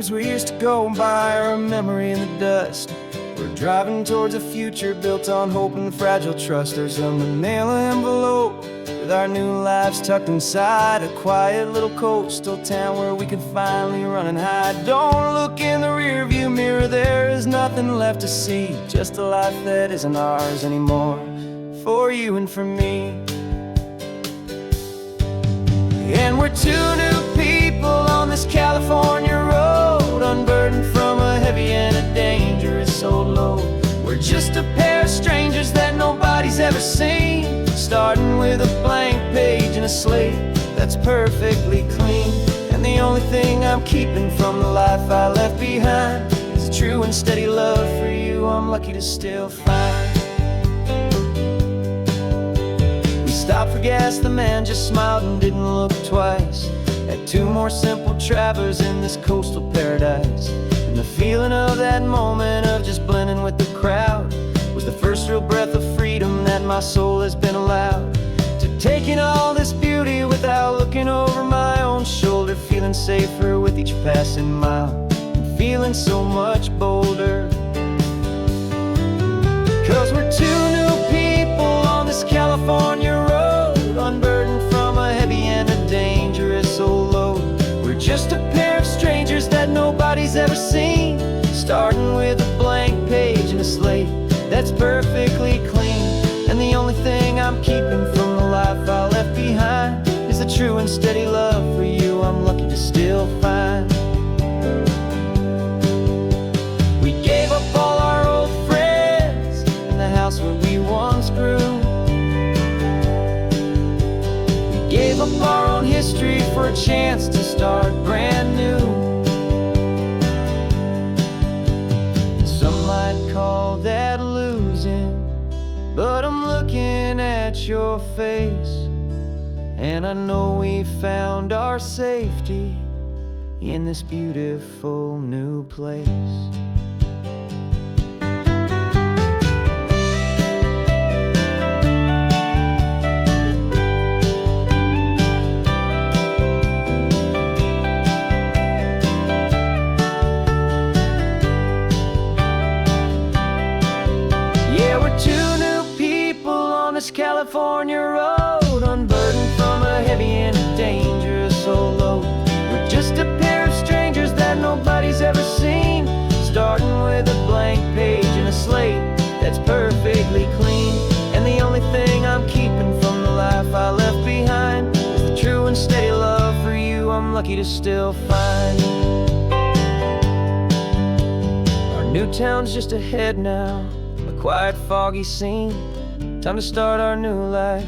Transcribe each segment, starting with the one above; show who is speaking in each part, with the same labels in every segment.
Speaker 1: dreams we used to go by are a memory in the dust. We're driving towards a future built on hope and fragile trust. There's a manila envelope with our new lives tucked inside, a quiet little coastal town where we could finally run and hide. Don't look in the rearview mirror, there is nothing left to see, just a life that isn't ours anymore, for you and for me. And we're two new people on this California road, unburdened from a heavy and a dangerous old load. We're just a pair of strangers that nobody's ever seen, starting with a blank page and a slate that's perfectly clean. And the only thing I'm keeping from the life I left behind is a true and steady love for you I'm lucky to still find. We stopped for gas, the man just smiled and didn't look twice. Had two more simple travelers in this coastal paradise. And the feeling of that moment of just blending with the crowd was the first real breath of freedom that my soul has been allowed to take in all this beauty without looking over my own shoulder, feeling safer with each passing mile and feeling so much bolder. 'Cause we're two new people on this California road, unburdened from a heavy and a dangerous old load. We're just a pair of strangers that nobody's ever seen, starting with a blank page and a slate that's perfectly clean. And the only thing I'm keeping from the life I left behind is the true and steady love for you I'm lucky to still find. We gave up all our old friends and the house where we once grew. We gave up our own history for a chance to start brand new. Some might call that losing, but I'm looking at your face, and I know we found our safety in this beautiful new place. California road, unburdened from a heavy and a dangerous old load. We're just a pair of strangers that nobody's ever seen, starting with a blank page and a slate that's perfectly clean. And the only thing I'm keeping from the life I left behind is the true and steady love for you I'm lucky to still find. Our new town's just ahead now, a quiet, foggy scene. Time to start our new life,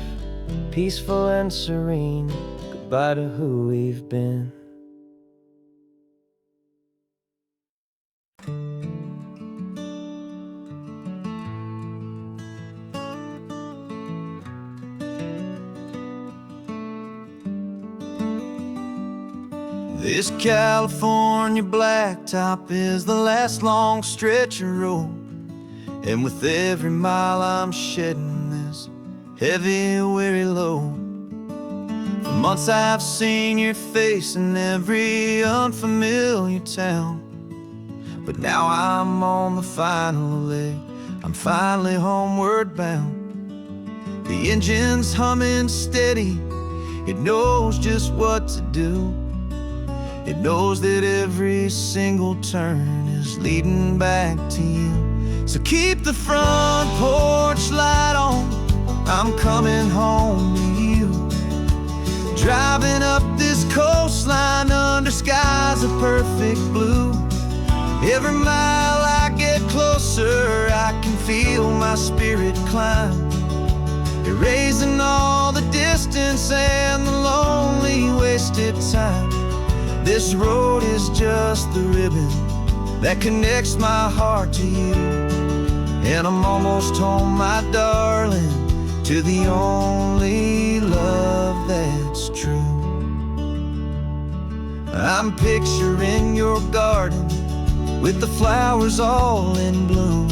Speaker 1: peaceful and serene. Goodbye to who we've been. This California blacktop is the last long stretch of road, and with every mile I'm shedding this heavy, weary load. For months I've seen your face in every unfamiliar town, but now I'm on the final leg, I'm finally homeward bound. The engine's humming steady, it knows just what to do. It knows that every single turn is leading back to you. So keep the front porch light on, I'm coming home to you. Driving up this coastline under skies of perfect blue. Every mile I get closer, I can feel my spirit climb, erasing all the distance and the lonely wasted time. This road is just the ribbon that connects my heart to you, and I'm almost home, my darling, to the only love that's true. I'm picturing your garden with the flowers all in bloom.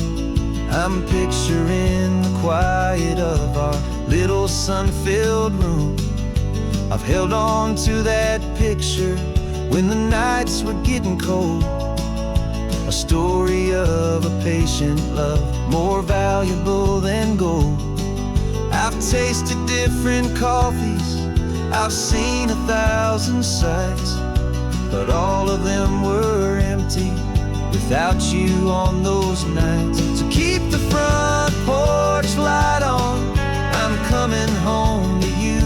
Speaker 1: I'm picturing the quiet of our little sun-filled room. I've held on to that picture when the nights were getting cold. A story of a patient love, more valuable than gold. I've tasted different coffees, I've seen 1,000 sights, but all of them were empty without you on those nights. So keep the front porch light on, I'm coming home to you.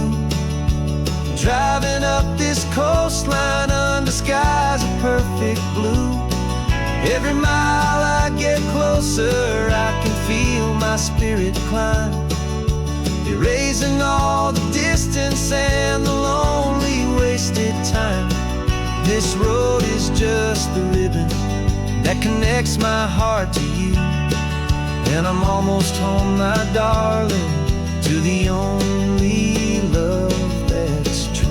Speaker 1: Driving up this coastline under skies of perfect blue. Every mile I get closer, I can feel my spirit climb, erasing all the distance and the lonely wasted time. This road is just the ribbon that connects my heart to you, and I'm almost home, my darling, to the only love that's true.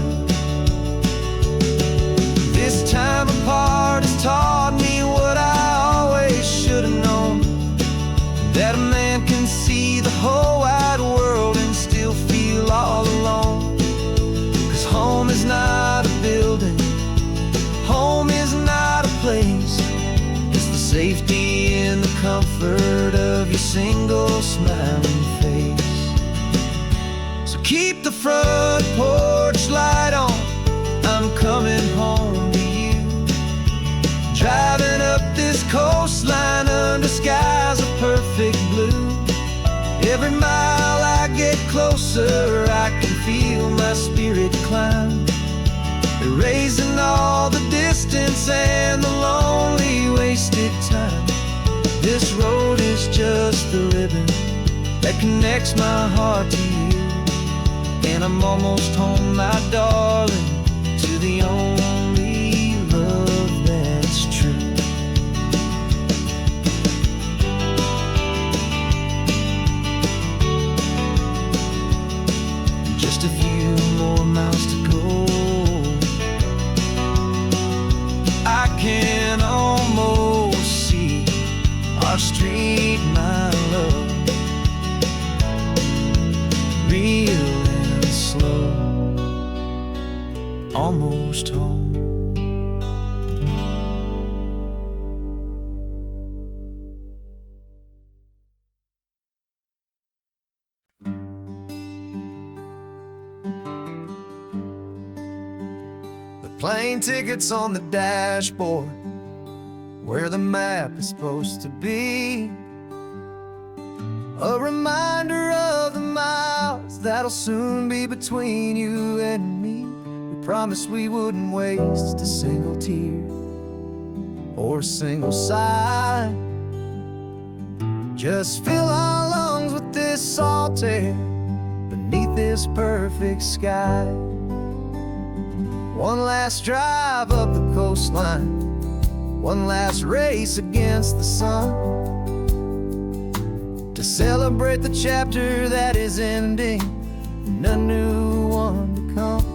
Speaker 1: This time apart has taught me what I always should have known, that a man can see the whole wide world and still feel all alone. 'Cause home is not a building, home is not a place, it's the safety and the comfort of your single smiling face. So keep the front porch light on, I'm coming home to you. Driving up this coastline under skies of perfect blue. Every mile I get closer, I can feel my spirit climb, erasing all the distance and the lonely wasted time. This road is just the ribbon that connects my heart to you, and I'm almost home, my darling, to the only love that's true. Just a few more miles to go, I can almost see our street, my love, real and slow, almost home. The plane tickets on the dashboard, where the map is supposed to be, a reminder of the miles that'll soon be between you and me. We promised we wouldn't waste a single tear or a single sigh. Just fill our lungs with this salt air beneath this perfect sky. One last drive up the coastline, one last race against the sun, to celebrate the chapter that is ending and a new one to come.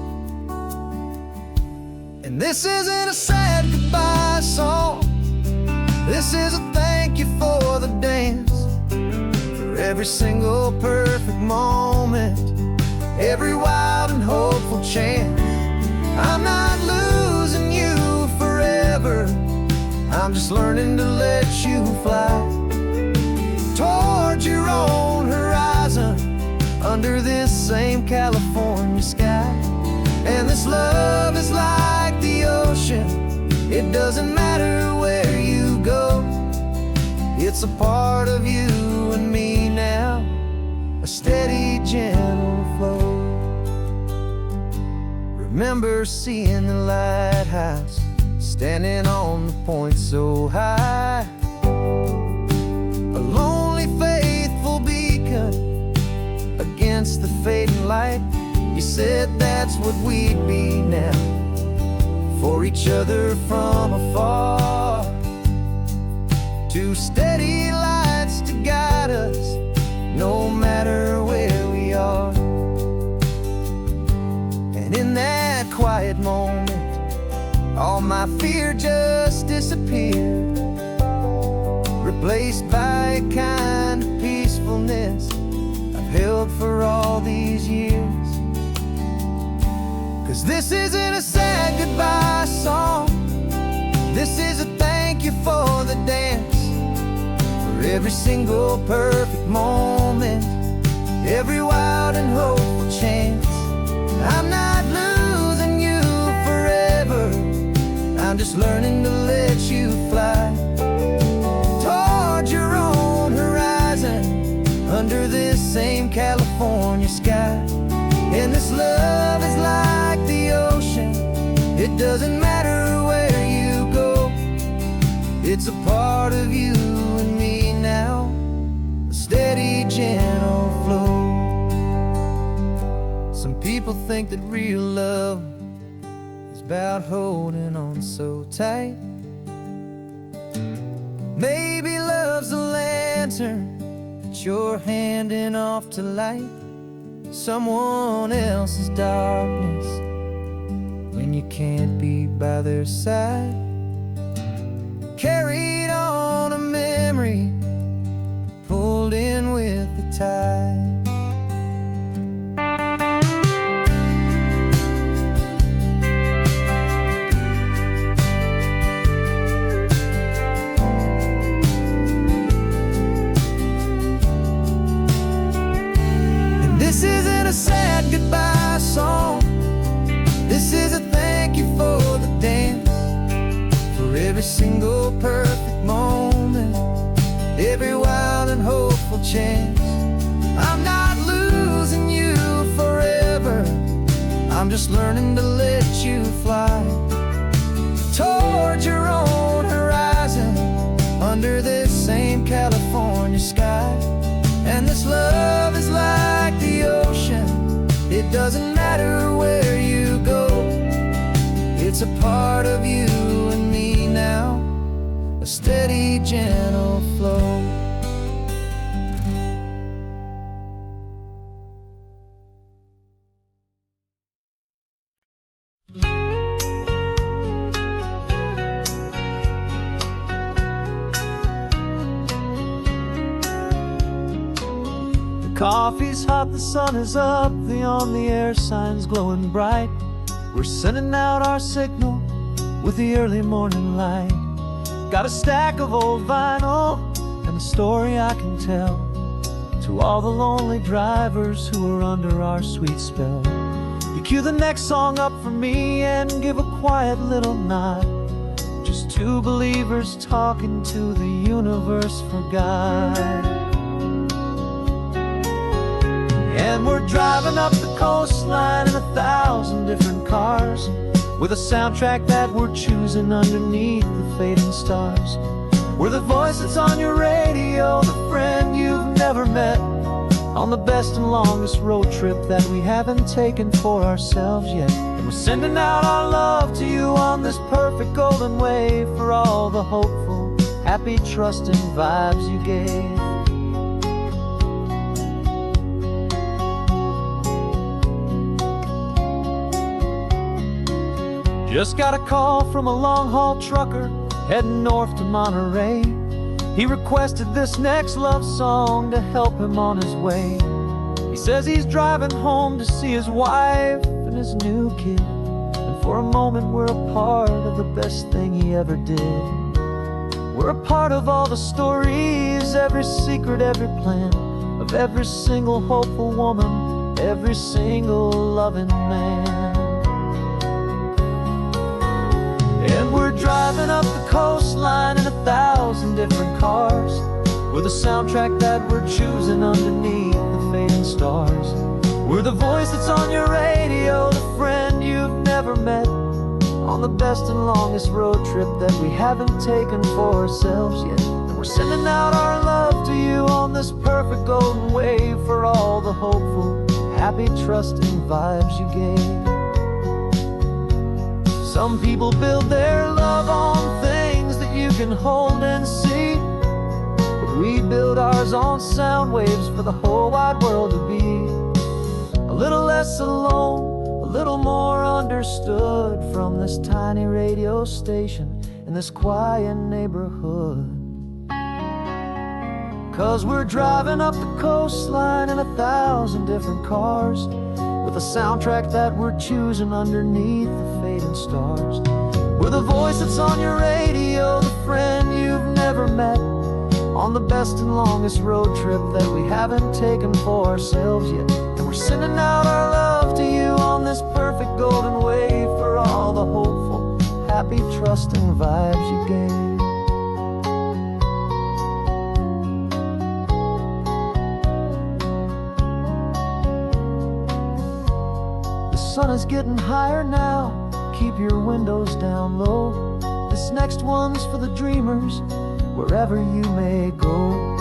Speaker 1: And this isn't a sad goodbye song, this is a thank you for the dance, for every single perfect moment, every wild and hopeful chance. I'm not losing you forever, I'm just learning to let you fly toward your own horizon, under this same California sky. And this love is like the ocean, it doesn't matter where you go, it's a part of you and me now, a steady, gentle flow. Remember seeing the lighthouse, standing on the point so high, a lonely, faithful beacon against the fading light. You said that's what we'd be now, for each other from afar. Two steady lights to guide us, no matter where we are. And in that quiet moment, all my fear just disappeared, replaced by a kind of peacefulness I've held for all these years. 'Cause this isn't a sad goodbye song, this is a thank you for the dance, for every single perfect moment, every wild and hopeful chance. I'm not losing you forever, I'm just learning to let you fly towards your own horizon, under this same California sky. And this love is like the ocean, it doesn't matter where you go, it's a part of you and me now, a steady, gentle flow. Some people think that real love is about holding on so tight. Maybe love's a lantern that you're handing off to light someone else's darkness when you can't be by their side. Carried on a memory, pulled in with the tide. This isn't a sad goodbye song, this is a thank you for the dance, for every single perfect moment, every wild and hopeful chance. I'm not losing you forever, I'm just learning to let you fly towards your own horizon, under this same California sky. And this love is like the ocean, it doesn't matter where you go, it's a part of you and me now, a steady, gentle flow. Coffee's hot, the sun is up, the on-the-air sign's glowing bright. We're sending out our signal with the early morning light. Got a stack of old vinyl and a story I can tell to all the lonely drivers who are under our sweet spell. You cue the next song up for me and give a quiet little nod. Just two believers talking to the universe for God. And we're driving up the coastline in 1,000 different cars, with a soundtrack that we're choosing underneath the fading stars. We're the voice that's on your radio, the friend you've never met, on the best and longest road trip that we haven't taken for ourselves yet. And we're sending out our love to you on this perfect golden wave, for all the hopeful, happy, trusting vibes you gave. Just got a call from a long-haul trucker heading north to Monterey. He requested this next love song to help him on his way. He says he's driving home to see his wife and his new kid, and for a moment we're a part of the best thing he ever did. We're a part of all the stories, every secret, every plan, of every single hopeful woman, every single loving man. And we're driving up the coastline in 1,000 different cars, with a soundtrack that we're choosing underneath the fading stars. We're the voice that's on your radio, the friend you've never met, on the best and longest road trip that we haven't taken for ourselves yet. And we're sending out our love to you on this perfect golden wave, for all the hopeful, happy, trusting vibes you gave. Some people build their love on things that you can hold and see, but we build ours on sound waves for the whole wide world to be a little less alone, a little more understood, from this tiny radio station in this quiet neighborhood. 'Cause we're driving up the coastline in 1,000 different cars, with a soundtrack that we're choosing underneath the fading stars. We're the voice that's on your radio, the friend you've never met, on the best and longest road trip that we haven't taken for ourselves yet. And we're sending out our love to you on this perfect golden wave, for all the hopeful, happy, trusting vibes you gave. The sun is getting higher now, keep your windows down low. This next one's for the dreamers, wherever you may go.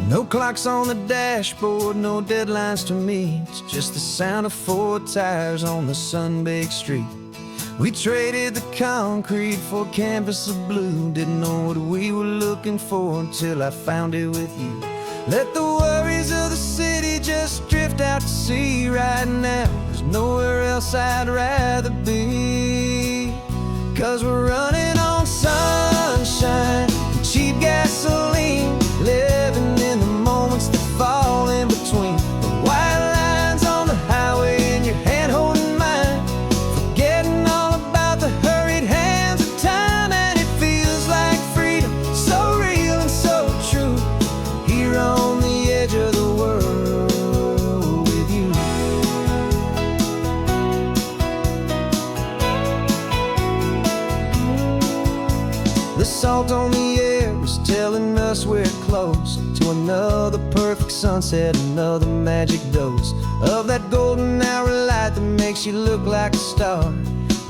Speaker 1: No clocks on the dashboard, no deadlines to meet, just the sound of 4 tires on the sun-baked street. We traded the concrete for a canvas of blue, didn't know what we were looking for until I found it with you. Let the worries of the city just drift out to sea right now. There's nowhere else I'd rather be, 'cause we're running on sunshine and cheap gasoline, living in the moments that fall in between the white lines on the highway and your hand holding mine, forgetting all about the hurried hands of time. And it feels like freedom, so real and so true, here on the edge of the world with you. The salt on the air is telling us we're close to another perfect sunset, another magic dose of that golden hour light that makes you look like a star,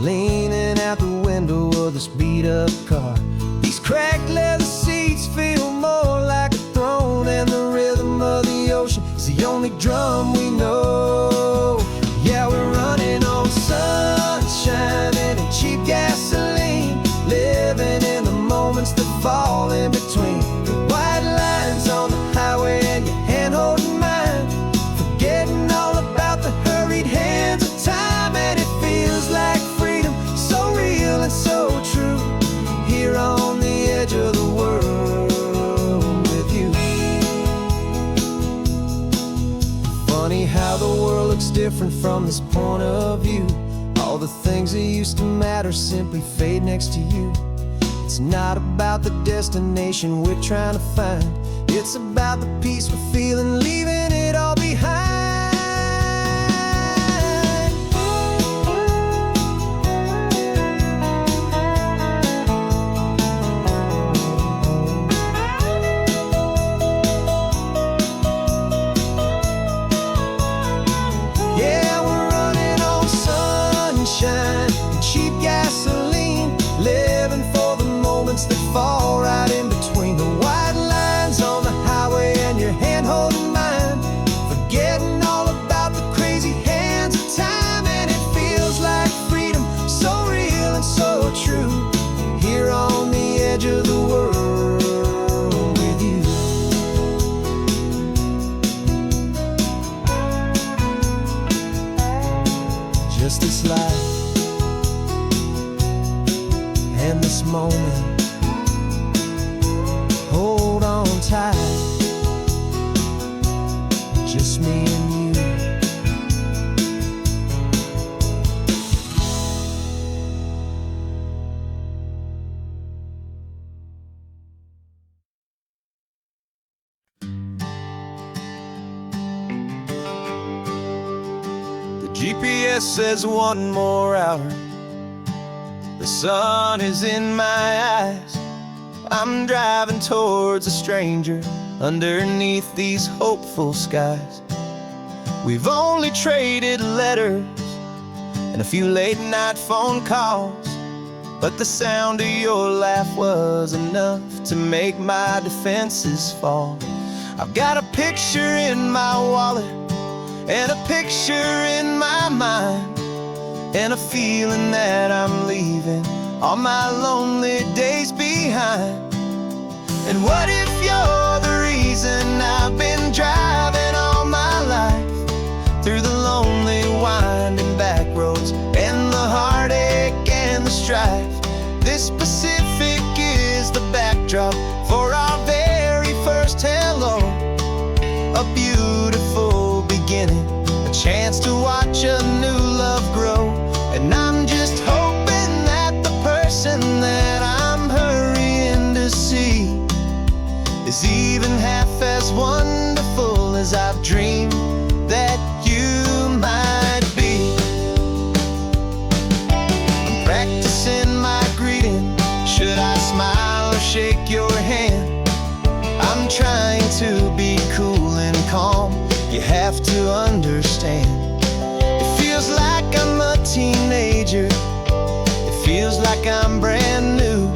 Speaker 1: leaning out the window of this beat-up car. These cracked leather seats feel more like a throne, and the rhythm of the ocean is the only drum we know. Yeah, we're running on sunshine and cheap gasoline, living in the moments that fall in between the white lines on the highway and your hand holding mine, forgetting all about the hurried hands of time. And it feels like freedom, so real and so true, here on the edge of the world with you. Funny how the world looks different from this point of view. All the things that used to matter simply fade next to you. It's not about the destination we're trying to find, it's about the peace we're feeling, leaving it all behind. Yeah, we're running on sunshine and cheap gasoline, living for the moments that fall right in between the white lines on the highway and your hand holding mine, forgetting all about the crazy hands of time. And it feels like freedom, so real and so true, here on the edge of the world with you. Just this life and this moment, hold on tight, just me and you. The GPS says 1 more hour, the sun is in my eyes. I'm driving towards a stranger underneath these hopeful skies. We've only traded letters and a few late night phone calls, but the sound of your laugh was enough to make my defenses fall. I've got a picture in my wallet and a picture in my mind, and a feeling that I'm leaving all my lonely days behind. And what if you're the drive. This Pacific is the backdrop for our very first hello. A beautiful beginning, a chance to watch a new love grow. And I'm just hoping that the person that I'm hurrying to see is even half as wonderful as I've dreamed that you might be. I'm practicing my greeting. Should I smile or shake your hand? I'm trying to be cool and calm. You have to understand. It feels like I'm a teenager. It feels like I'm brand new.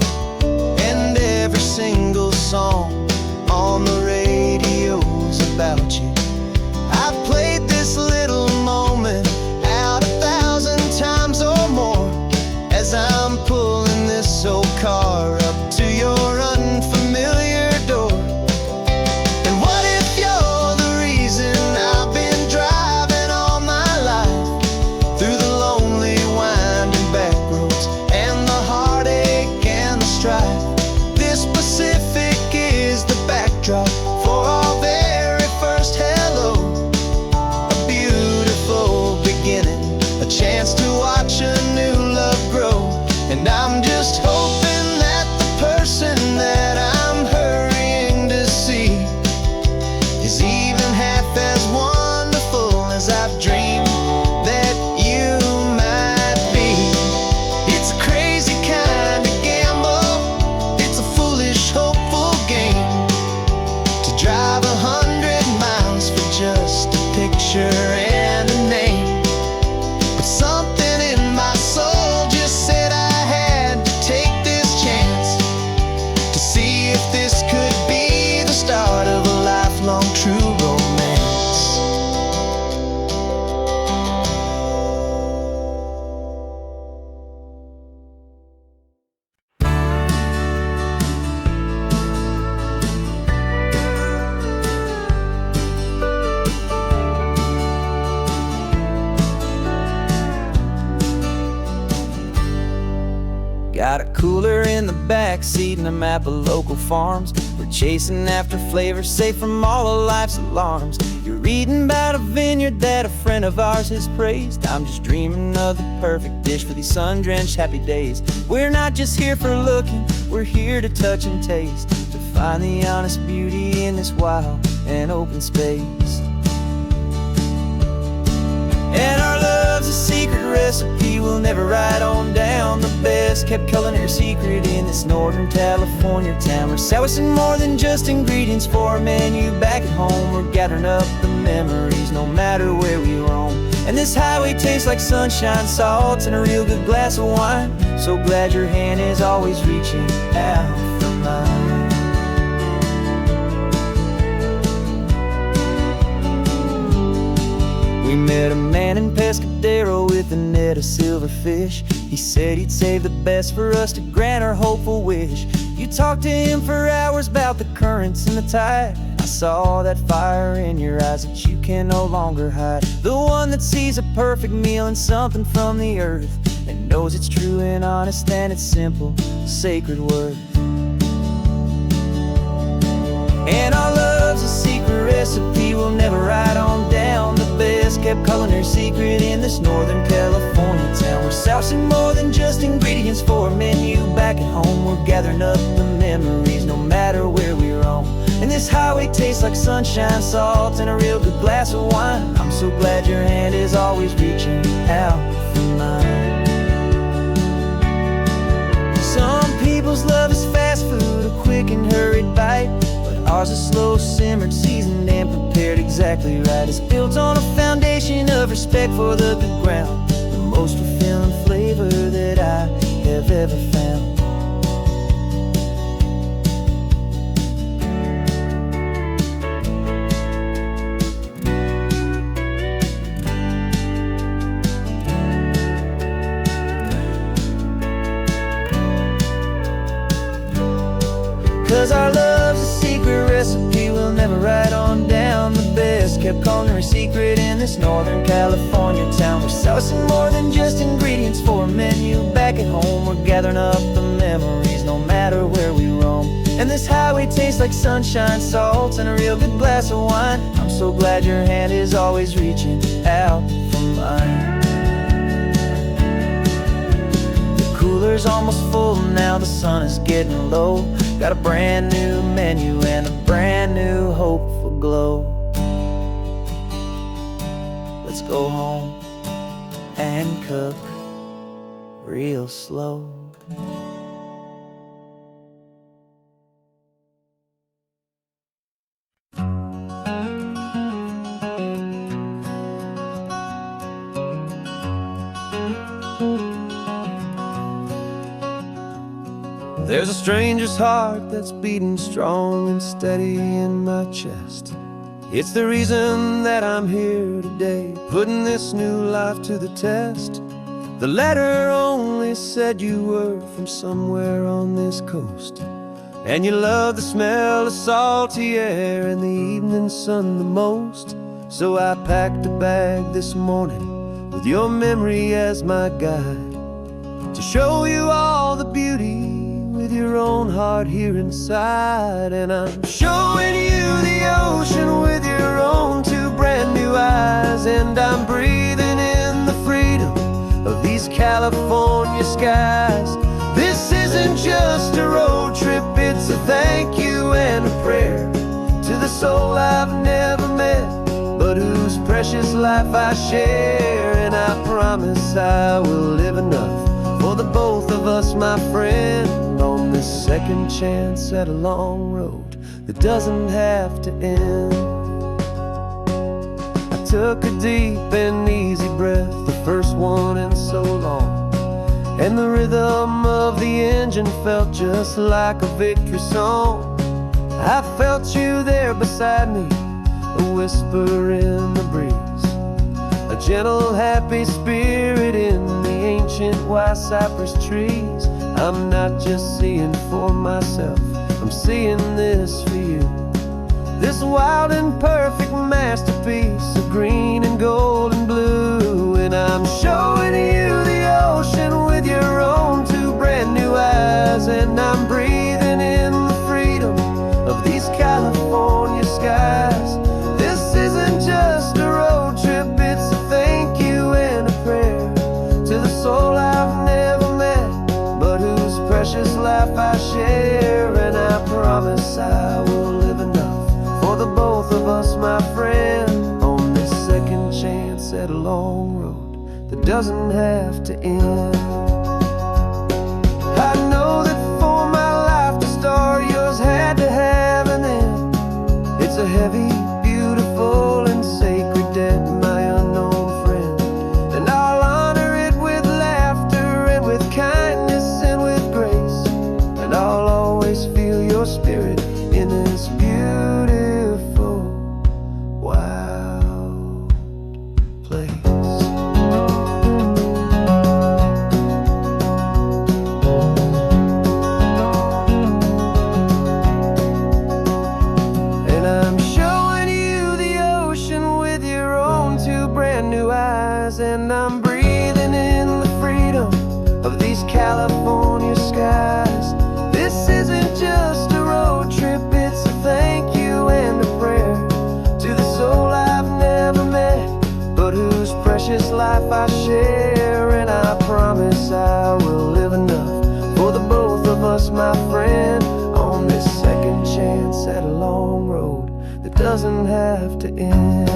Speaker 1: And every single song on the radio's about you. I've played this little moment out 1,000 times or more as I'm pulling this old car up to your unfamiliar door. And what if you're the reason I've been driving all my life through the lonely winding back roads and the heartache and the strife? This Pacific is the backdrop for our very first hello. A beautiful beginning, a chance to watch a new love grow. And I'm just hoping that the person that I'm hurrying to see is even half as wonderful as I've dreamed that you might be. It's a crazy kind of gamble. It's a foolish, hopeful game to drive 100 miles for just a picture and a name. But something in my soul just said I had to take this chance to see if this could be the start of a lifelong true romance.
Speaker 2: Got a cooler in the back seat and a map of local farms. We're chasing after flavors safe from all of life's alarms. You're reading about a vineyard that a friend of ours has praised. I'm just dreaming of the perfect dish for these sun-drenched happy days. We're not just here for looking, we're here to touch and taste, to find the honest beauty in this wild and open space. And our love's a secret recipe we'll never write on down. The best kept culinary secret in this Northern California town. We're sourcing more than just ingredients for a menu back at home. We're gathering up the memories no matter where we roam. And this highway tastes like sunshine, salt, and a real good glass of wine. So glad your hand is always reaching out for mine. We met a man in Pescadero with a net of silverfish. He said he'd save the best for us to grant our hopeful wish. You talked to him for hours about the currents and the tide. I saw that fire in your eyes that you can no longer hide. The one that sees a perfect meal in something from the earth and knows it's true and honest and it's simple, sacred worth. And our love's a secret recipe we'll never write on down. The best kept culinary secret in this Northern California town. We're sourcing more than just ingredients for a menu back at home. We're gathering up the memories no matter where we roam. And this highway tastes like sunshine, salt, and a real good glass of wine. I'm so glad your hand is always reaching out for mine. Some people's love is fast food, a quick and hurried bite. Ours is slow simmered, seasoned, and prepared exactly right. It's built on a foundation of respect for the good ground, the most fulfilling flavor that I have ever found. 'Cause our love's a secret recipe we'll never right on down. The best kept culinary secret in this Northern California town. We're sourcing more than just ingredients for a menu. Back at home, we're gathering up the memories, no matter where we roam. And this highway tastes like sunshine, salts, and a real good glass of wine. I'm so glad your hand is always reaching out for mine. The cooler's almost full now, the sun is getting low. Got a brand new menu and a brand new hopeful glow. Let's go home and cook real slow.
Speaker 1: There's a stranger's heart that's beating strong and steady in my chest. It's the reason that I'm here today, putting this new life to the test. The letter only said you were from somewhere on this coast, and you love the smell of salty air and the evening sun the most. So I packed a bag this morning with your memory as my guide, to show you all the beauty with your own heart here inside. And I'm showing you the ocean with your own two brand new eyes. And I'm breathing in the freedom of these California skies. This isn't just a road trip, it's a thank you and a prayer to the soul I've never met, but whose precious life I share. And I promise I will live enough for the both of us, my friend, on this second chance at a long road that doesn't have to end. I took a deep and easy breath, the first one in so long, and the rhythm of the engine felt just like a victory song. I felt you there beside me, a whisper in the breeze, a gentle happy spirit in the ancient white cypress trees. I'm not just seeing for myself, I'm seeing this for you. This wild and perfect masterpiece of green and gold and blue. And I'm showing you the ocean with your own two brand new eyes. And I'm breathing in the freedom of these California skies. This isn't just a road trip, it's a thank you and a prayer to the soul I've never met, but whose precious life I share. And I promise I will live enough for the both of us, my friend, on this second chance at a long road that doesn't have to end. I know that for my life to start, yours had to have an end. It's a heavy, beautiful, and sacred debt, my unknown friend, and I'll honor it with laughter and with kindness and with grace. And I'll always feel your spirit in this beautiful, wild place. And I'm showing you the ocean with your own two brand new eyes. And I'm breathing in the freedom of these California skies. This isn't just a road trip, it's a thank you and a prayer to the soul I've never met, but whose precious life I share. And I promise I will live enough for the both of us, my friend, on this second chance at a long road that doesn't have to end.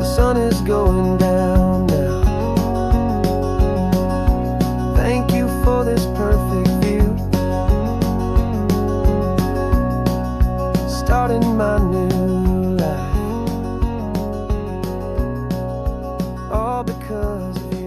Speaker 1: The sun is going down now. Thank you for this perfect view, starting my new life, all because of you.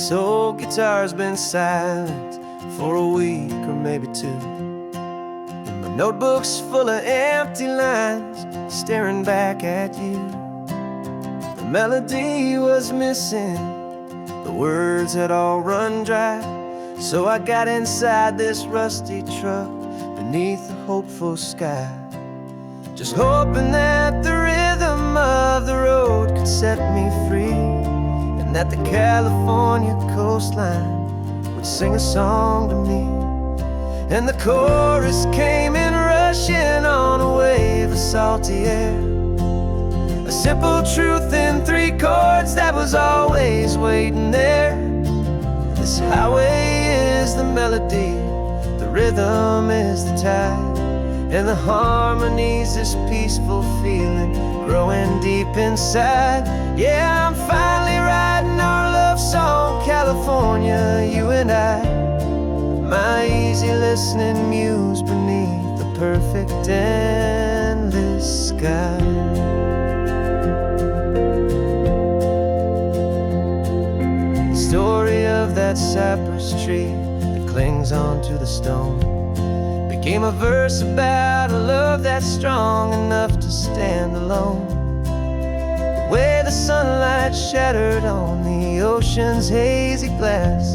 Speaker 2: This old guitar's been silent for a week or maybe two, and my notebook's full of empty lines staring back at you. The melody was missing, the words had all run dry, so I got inside this rusty truck beneath the hopeful sky, just hoping that the rhythm of the road could set me free, and that the California coastline would sing a song to me. And the chorus came in rushing on a wave of salty air, a simple truth in 3 chords that was always waiting there. This highway is the melody, the rhythm is the tide, and the harmony's this peaceful feeling growing deep inside. Yeah, I'm finally writing our love song, California, you and I, my easy listening muse beneath the perfect endless sky. The story of that cypress tree that clings onto the stone became a verse about a love that's strong enough to stand alone. Where the sunlight shattered on the ocean's hazy glass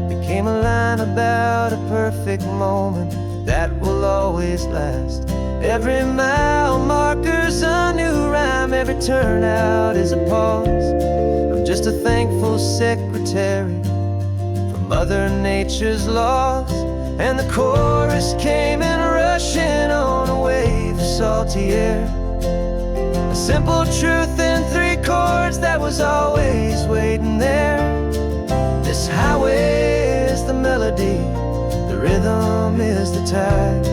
Speaker 2: became a line about a perfect moment that will always last. Every mile marker's a new rhyme, every turnout is a pause. I'm just a thankful secretary for Mother Nature's laws. And the chorus came in rushing on a wave of salty air, a simple truth in 3 chords that was always waiting there. This highway is the melody, the rhythm is the tide,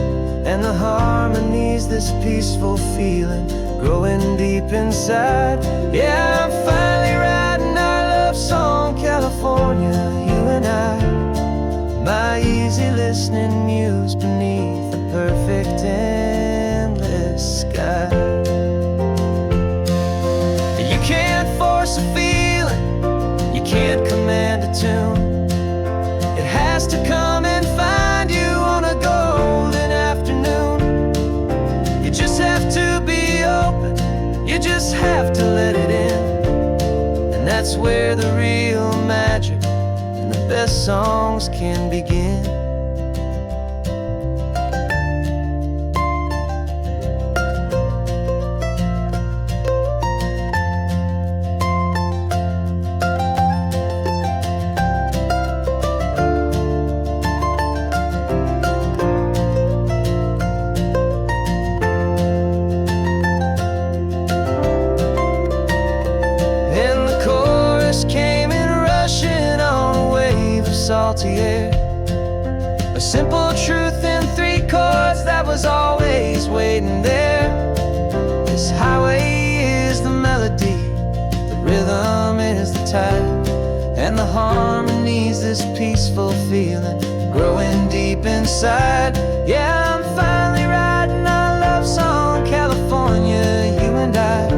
Speaker 2: and the harmony's this peaceful feeling growing deep inside. Yeah, I'm finally writing our love song, California, you and I, my easy listening muse beneath the perfect endless sky. You can't force a feeling, you can't command a tune. It has to come and find you on a golden afternoon. You just have to be open, you just have to let it in, and that's where the real magic and the best songs can begin. Salty air, a simple truth in 3 chords that was always waiting there. This highway is the melody, the rhythm is the tide, and the harmony's this peaceful feeling growing deep inside. Yeah, I'm finally writing our love song, California, you and I,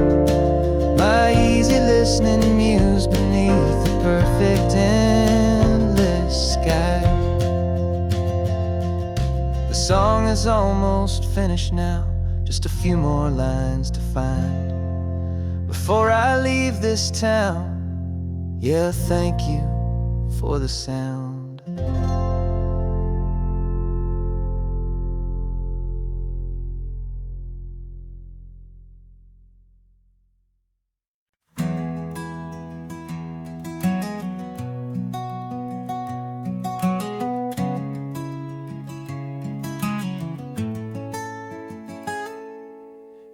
Speaker 2: my easy listening muse beneath the perfect endless sky. The song is almost finished now, just a few more lines to find before I leave this town. Yeah, thank you for the sound.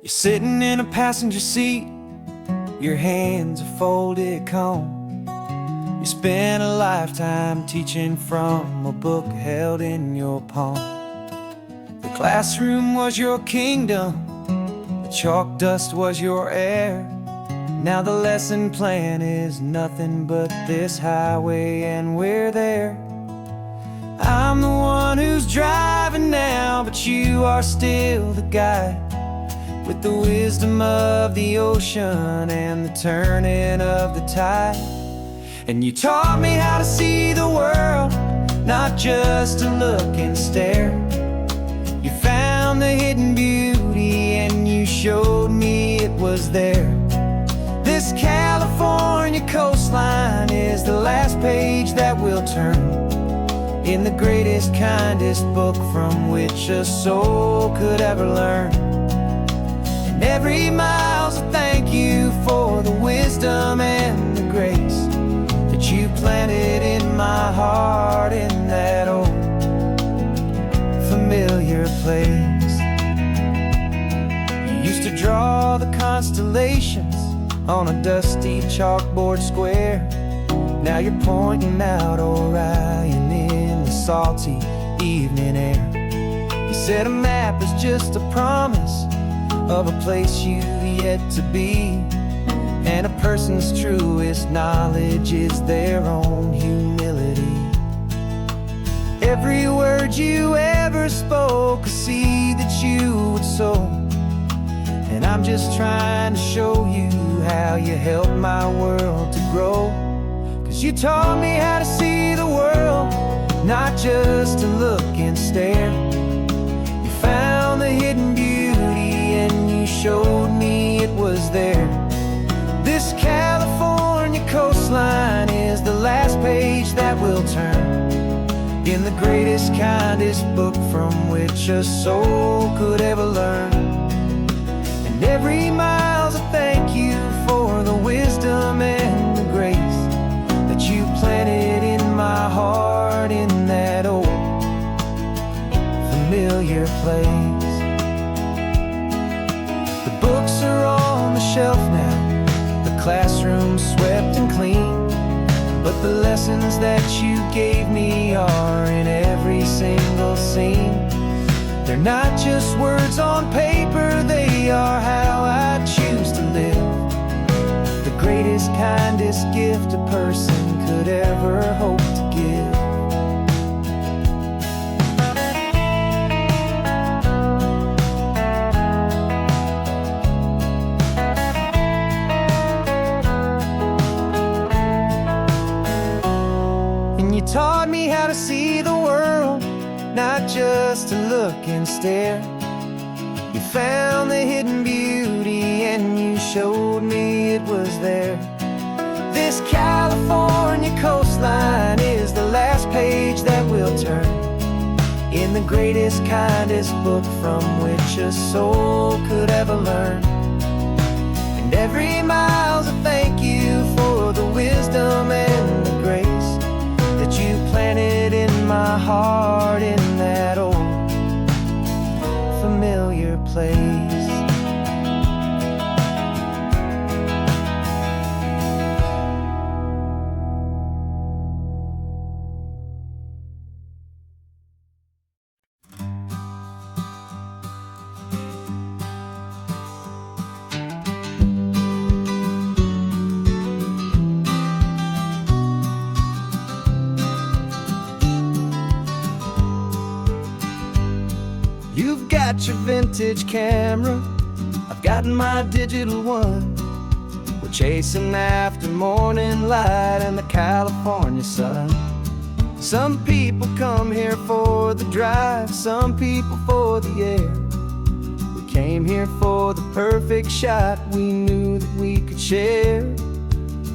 Speaker 2: You're sitting in a passenger seat, your hands are folded calm. You spent a lifetime teaching from a book held in your palm. The classroom was your kingdom, the chalk dust was your air. Now the lesson plan is nothing but this highway, and we're there. I'm the one who's driving now, but you are still the guide, with the wisdom of the ocean and the turning of the tide. And you taught me how to see the world, not just to look and stare. You found the hidden beauty and you showed me it was there. This California coastline is the last page that we'll turn in the greatest, kindest book from which a soul could ever learn. And every mile's a thank you for the wisdom and the grace that you planted in my heart in that old familiar place. You used to draw the constellations on a dusty chalkboard square. Now you're pointing out Orion in the salty evening air. You said a map is just a promise of a place you've yet to be, and a person's truest knowledge is their own humility. Every word you ever spoke, a seed that you would sow, and I'm just trying to show you how you helped my world to grow. 'Cause you taught me how to see the world, not just to look and stare. You found the hidden beauty and you showed me it was there. This California coastline is the last page that we'll turn in the greatest, kindest book from which a soul could ever learn. And every mile's a thank you for the wisdom and the grace that you planted in my heart in that old familiar place. The books are on the shelf now, the classroom swept and clean, but the lessons that you gave me are in every single scene. They're not just words on paper, they are how I choose to live. The greatest, kindest gift a person could ever hope to give. And you taught me how to see the world, not just to look and stare. You found the hidden beauty and you showed me it was there. This California coastline is the last page that we'll turn in the greatest, kindest book from which a soul could ever learn. And every mile's a thank you for the wisdom and the grace that you planted in my heart in that old familiar place. You've got your vintage camera, I've got my digital one. We're chasing after morning light and the California sun. Some people come here for the drive, some people for the air. We came here for the perfect shot we knew that we could share.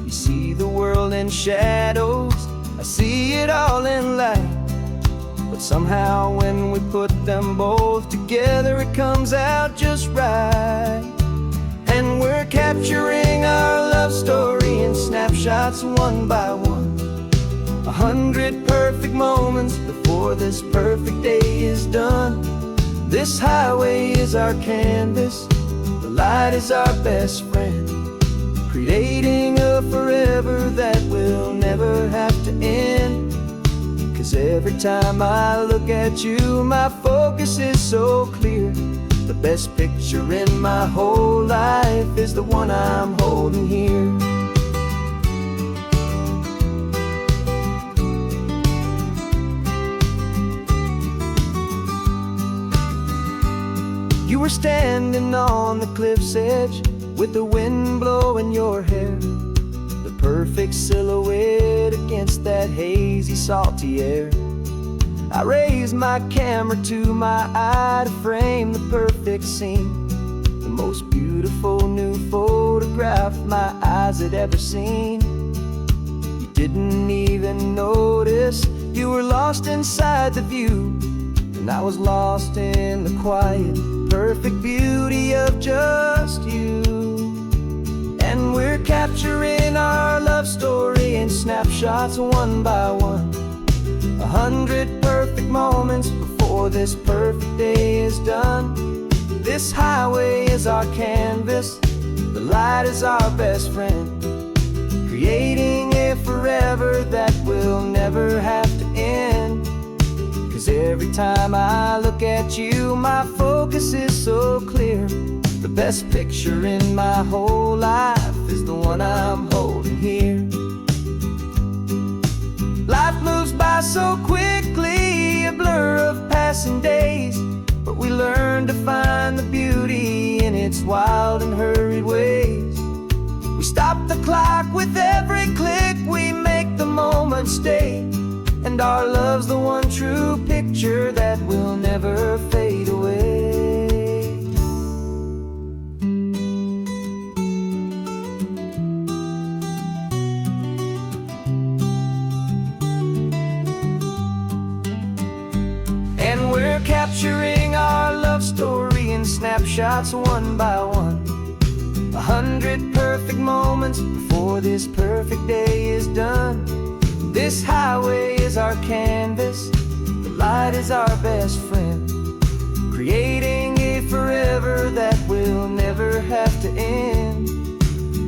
Speaker 2: You see the world in shadows, I see it all in light. But somehow when we put them both together, it comes out just right. And we're capturing our love story in snapshots one by one. 100 perfect moments before this perfect day is done. This highway is our canvas, the light is our best friend, creating a forever that will never have to end. 'Cause every time I look at you, my focus is so clear. The best picture in my whole life is the one I'm holding here. You were standing on the cliff's edge with the wind blowing your hair. The perfect silhouette against that hazy, salty air. I raised my camera to my eye to frame the perfect scene, the most beautiful new photograph my eyes had ever seen. You didn't even notice you were lost inside the view, and I was lost in the quiet, perfect beauty of just you. And we're capturing our love story in snapshots one by one, 100 perfect moments before this perfect day is done. This highway is our canvas, the light is our best friend, creating a forever that will never have to end. 'Cause every time I look at you, my focus is so clear. The best picture in my whole life is the one I'm holding here. Life moves by so quickly, a blur of passing days, but we learn to find the beauty in its wild and hurried ways. We stop the clock with every click, we make the moment stay, and our love's the one true picture that will never fade away. And we're capturing our love story in snapshots one by one, 100 perfect moments before this perfect day is done. This highway is our canvas, the light is our best friend, creating a forever that will never have to end.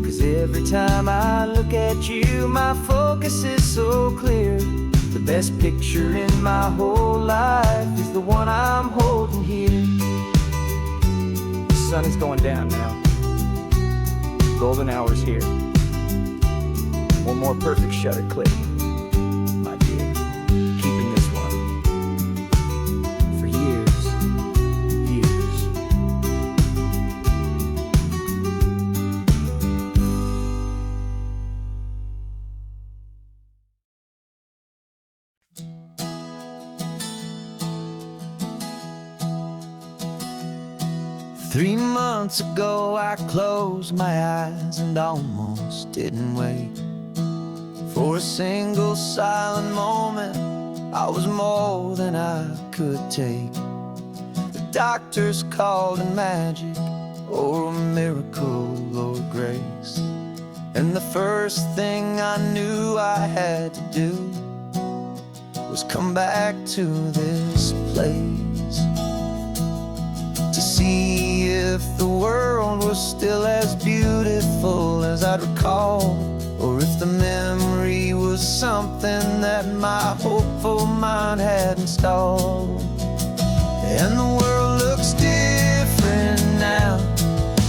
Speaker 2: 'Cause every time I look at you, my focus is so clear. The best picture in my whole life is the one I'm holding here. The sun is going down now, golden hour's here. One more perfect shutter click, my dear, keeping this one for years, years. 3 months ago I closed my eyes and almost didn't wait for a single silent moment. I was more than I could take. The doctors called it magic, or a miracle, or grace. And the first thing I knew I had to do was come back to this place, to see if the world was still as beautiful as I'd recall, or if the memory was something that my hopeful mind had installed. And the world looks different now,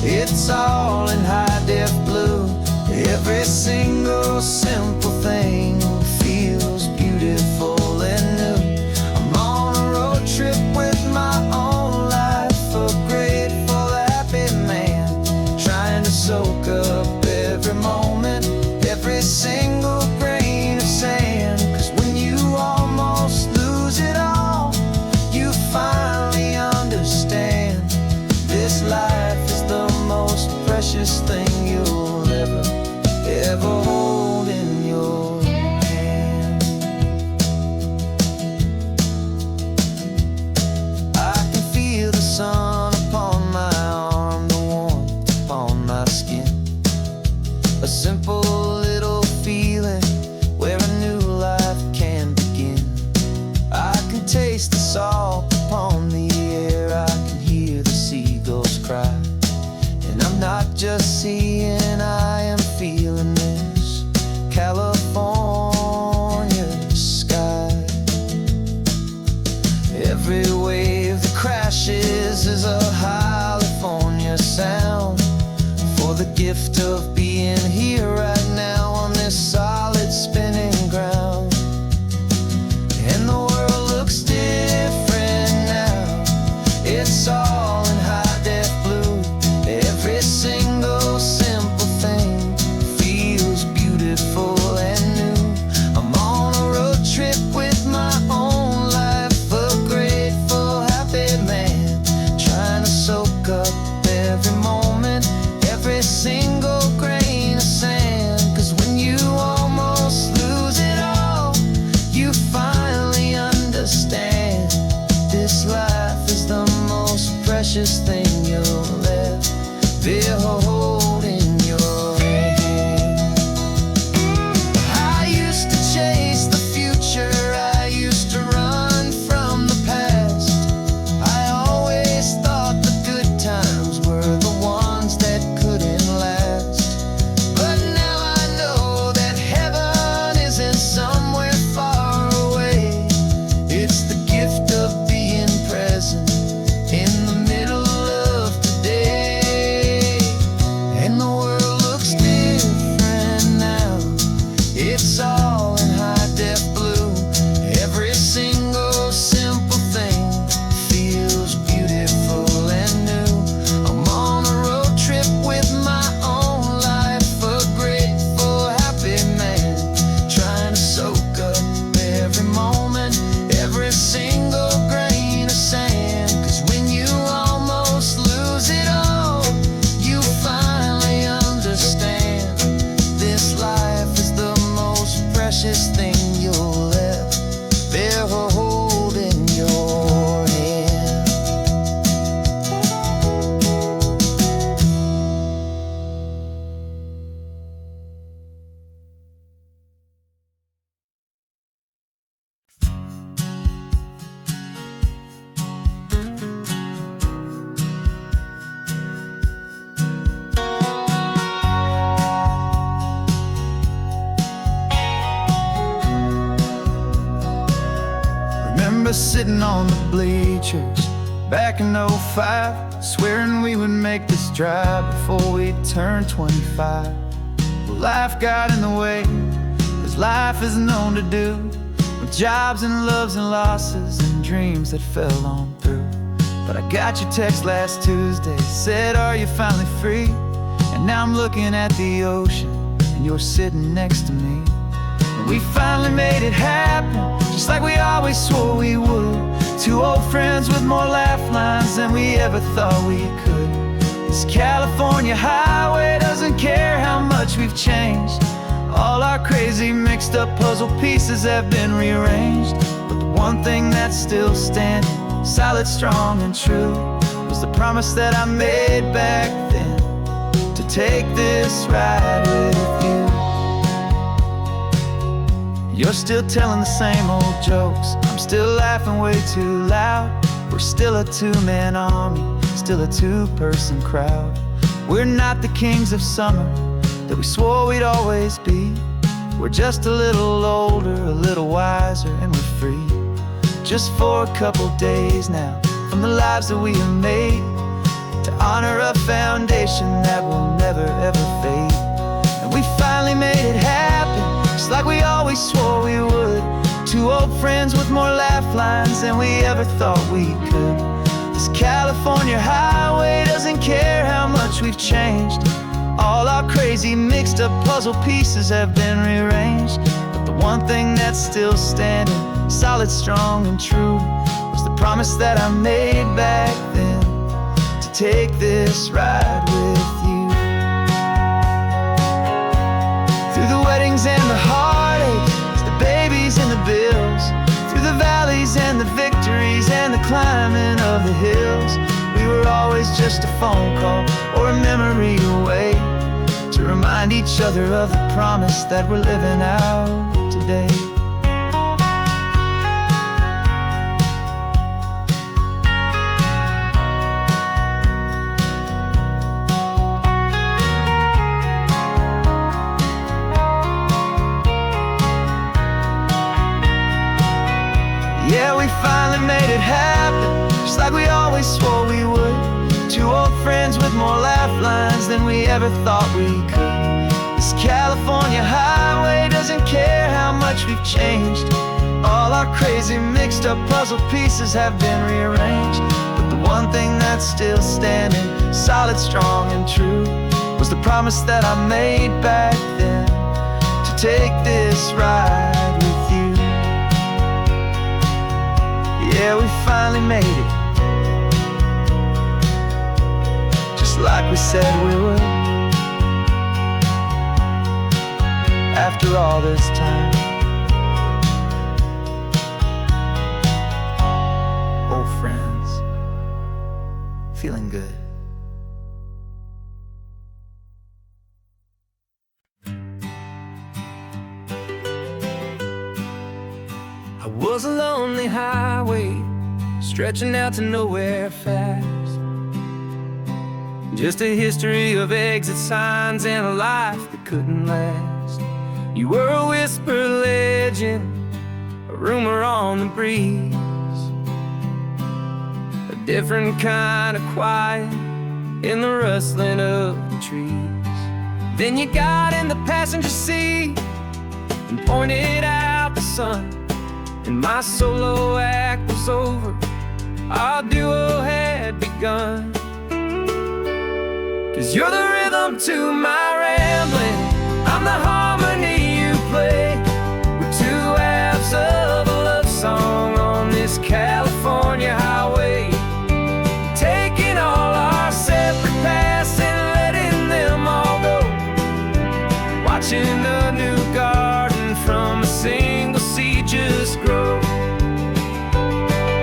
Speaker 2: it's all in high-def blue. Every single simple thing feels beautiful and new. I'm on a road trip with my own life, a grateful, happy man, trying to soak up every moment, every single grain of sand. 'Cause when you almost lose it all, you finally understand this life is the most precious thing you'll ever hold in your hand. I can feel the sun upon my arm, the warmth upon my skin, a simple little feeling where a new life can begin. I can taste the salt upon the air, I can hear the seagulls cry, and I'm not just seeing, I am feeling this California sky. Every wave that crashes is a California sound, for the gift of being here right now on this solid spinning ground. And the world looks different now, it's all in high-def blue. Every single simple thing feels beautiful precious thing you'll ever hold in your hand. I used to chase the future, I used to run from the past. I always thought the good times were the ones that couldn't last. But now I know that heaven isn't somewhere far away. It's the gift of being present in the middle of today. And the world looks different now. It's all in high-def blue. Every single simple thing feels beautiful and new. I'm on a road trip with my own life, a grateful, happy man, trying to soak up every moment, every single grain of sand. 'Cause when you almost lose it all, you finally understand this life is the most precious thing you'll ever hold in your hand.
Speaker 1: Remember sitting on the bleachers back in '05, swearing we would make this drive before we turned 25. Well, life got in the way, as life is known to do, with jobs and loves and losses and dreams that fell on through. But I got your text last Tuesday, said, are you finally free? And now I'm looking at the ocean, and you're sitting next to me. And we finally made it happen, just like we always swore we would. Two old friends with more laugh lines than we ever thought we could. This California highway doesn't care how much we've changed. All our crazy mixed up puzzle pieces have been rearranged. But the one thing that's still standing, solid, strong and true, was the promise that I made back then, to take this ride with you. You're still telling the same old jokes, I'm still laughing way too loud. We're still a two-man army, still a two-person crowd. We're not the kings of summer that we swore we'd always be. We're just a little older, a little wiser, and we're free. Just for a couple days now, from the lives that we have made, to honor a foundation that will never ever fade. And we finally made it happen, just like we always swore we would. Two old friends with more laugh lines than we ever thought we could. This California highway doesn't care how much we've changed. All our crazy mixed up puzzle pieces have been rearranged. But the one thing that's still standing, solid, strong and true, was the promise that I made back then, to take this ride with you. Through the weddings and the heartaches, the babies and the bills, through the valleys and the victories and the climbing of the hills, we were always just a phone call or a memory away, to remind each other of the promise that we're living out today. Yeah, we finally made it happen, just like we always swore we would. Two old friends with more laugh lines than we ever thought we could. This California highway doesn't care how much we've changed. All our crazy mixed up puzzle pieces have been rearranged. But the one thing that's still standing, solid, strong and true, was the promise that I made back then, to take this ride with you. Yeah, we finally made it, just like we said we would. After all this time, old friends, feeling good.
Speaker 2: I was a lonely highway, stretching out to nowhere fast. Just a history of exit signs and a life that couldn't last. You were a whisper legend, a rumor on the breeze, a different kind of quiet in the rustling of the trees. Then you got in the passenger seat and pointed out the sun, and my solo act was over, our duo had begun. 'Cause you're the rhythm to my rambling, I'm the harmony you play. We're two halves of a love song on this California highway, taking all our separate paths and letting them all go, watching a new garden from a single seed just grow.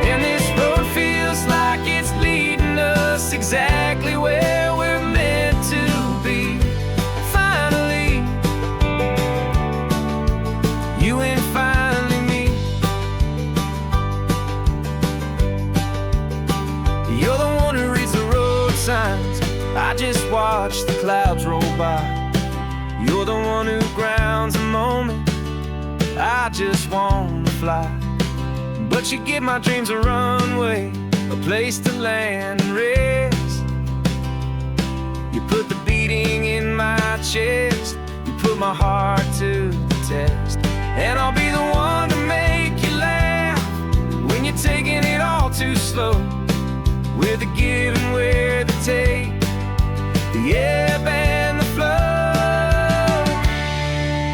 Speaker 2: And this road feels like it's leading us exactly where we're meant to be. Finally, you and finally me. You're the one who reads the road signs, I just watch the clouds roll by. You're the one who grounds a moment, I just wanna fly. But you give my dreams a runway, a place to land and rest. You put the beating in my chest, you put my heart to the test. And I'll be the one to make you laugh when you're taking it all too slow. We're the give and we're the take, the ebb and the flow.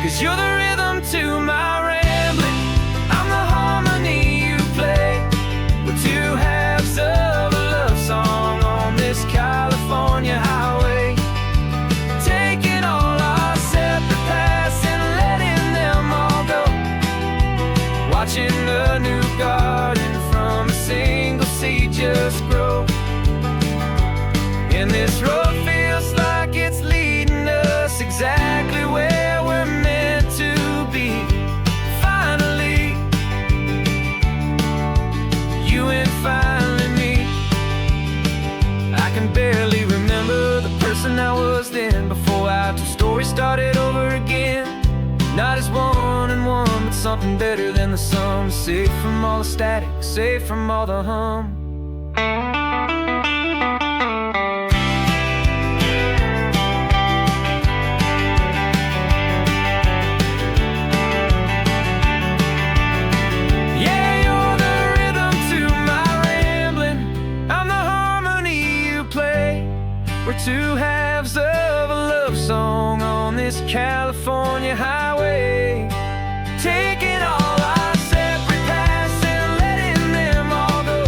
Speaker 2: 'Cause you're the rhythm to my rambling, I'm the harmony you play. We're two halves of a love song on this California highway, taking all our separate paths and letting them all go, watching a new garden from a single seed just grow. And this road feels like it's leading us exactly where we're meant to be. Finally, you and finally me. I can barely remember the person I was then, before our two stories started over again. Not as one and one, but something better than the sum. Safe from all the static, safe from all the hum. Two halves of a love song on this California highway, taking all our separate paths and letting them all go,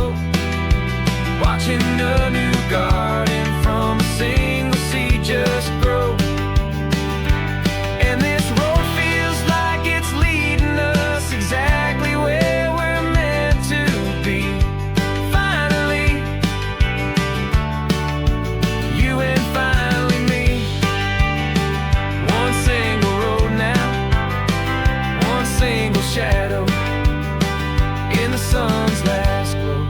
Speaker 2: watching a new garden from a single seed just grow. And this road feels like it's leading us exactly where we're meant to be. Finally, you and finally me. One single road now, one single shadow in the sun's last glow.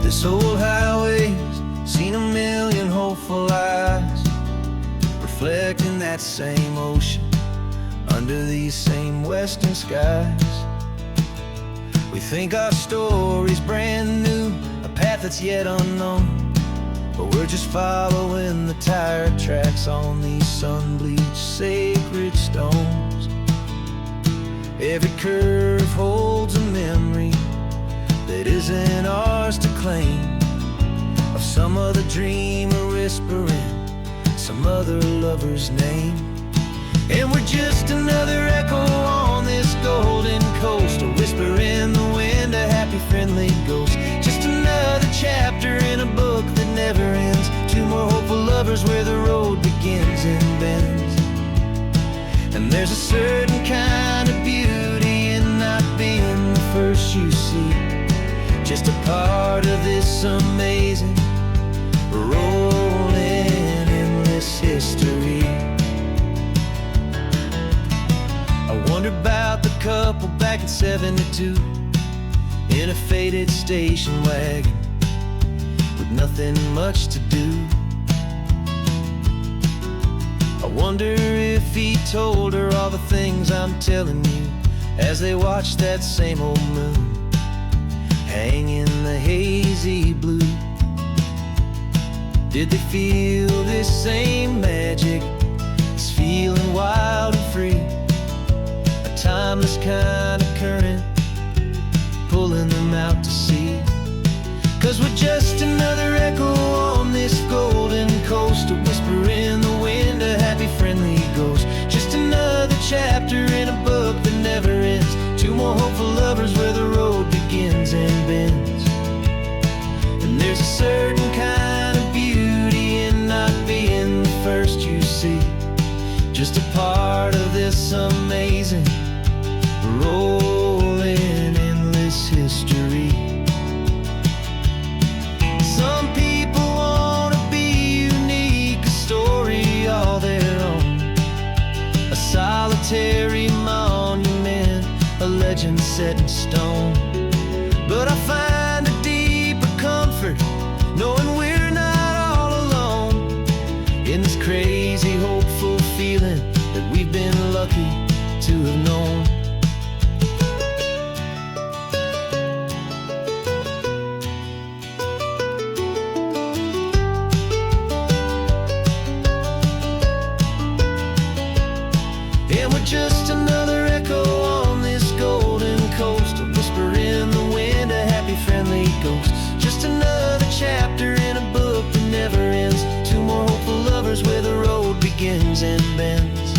Speaker 2: This old highway's seen a million hopeful eyes, reflecting that same ocean under these same western skies. We think our story's brand new, a path that's yet unknown, but we're just following the tired tracks on these sun-bleached sacred stones. Every curve holds a memory that isn't ours to claim, of Some other dreamer whispering some other lover's name. And we're just another echo on this golden coast, a whisper in the wind, a happy friendly ghost. Just another chapter in a book that never ends. Two more hopeful lovers where the road begins and bends. And there's a certain kind of beauty in not being the first you see, just a part of this amazing rolling endless history. I wonder about the couple back in '72 in a faded station wagon with nothing much to do. I wonder if he told her all the things I'm telling you as they watched that same old moon hang in the hazy blue. Did they feel this same magic, this feeling wild and free, a timeless kind of current pulling them out to sea? 'Cause we're just another echo on this golden coast, a whisper in the wind, a happy friendly ghost. Just another chapter in a book that never ends. Two more hopeful lovers where the road begins and bends. And there's a certain kind of beauty in not being the first you see, just a part of this amazing rolling endless history. Some people wanna be unique, a story all their own, a solitary monument, a legend set in stone. But I find a deeper comfort knowing we're not all alone in this crazy, hopeful feeling that we've been lucky to have known. And we're just another echo on this golden coast, a whisper in the wind, a happy friendly ghost. Just another chapter in a book that never ends. Two more hopeful lovers where the road begins and bends.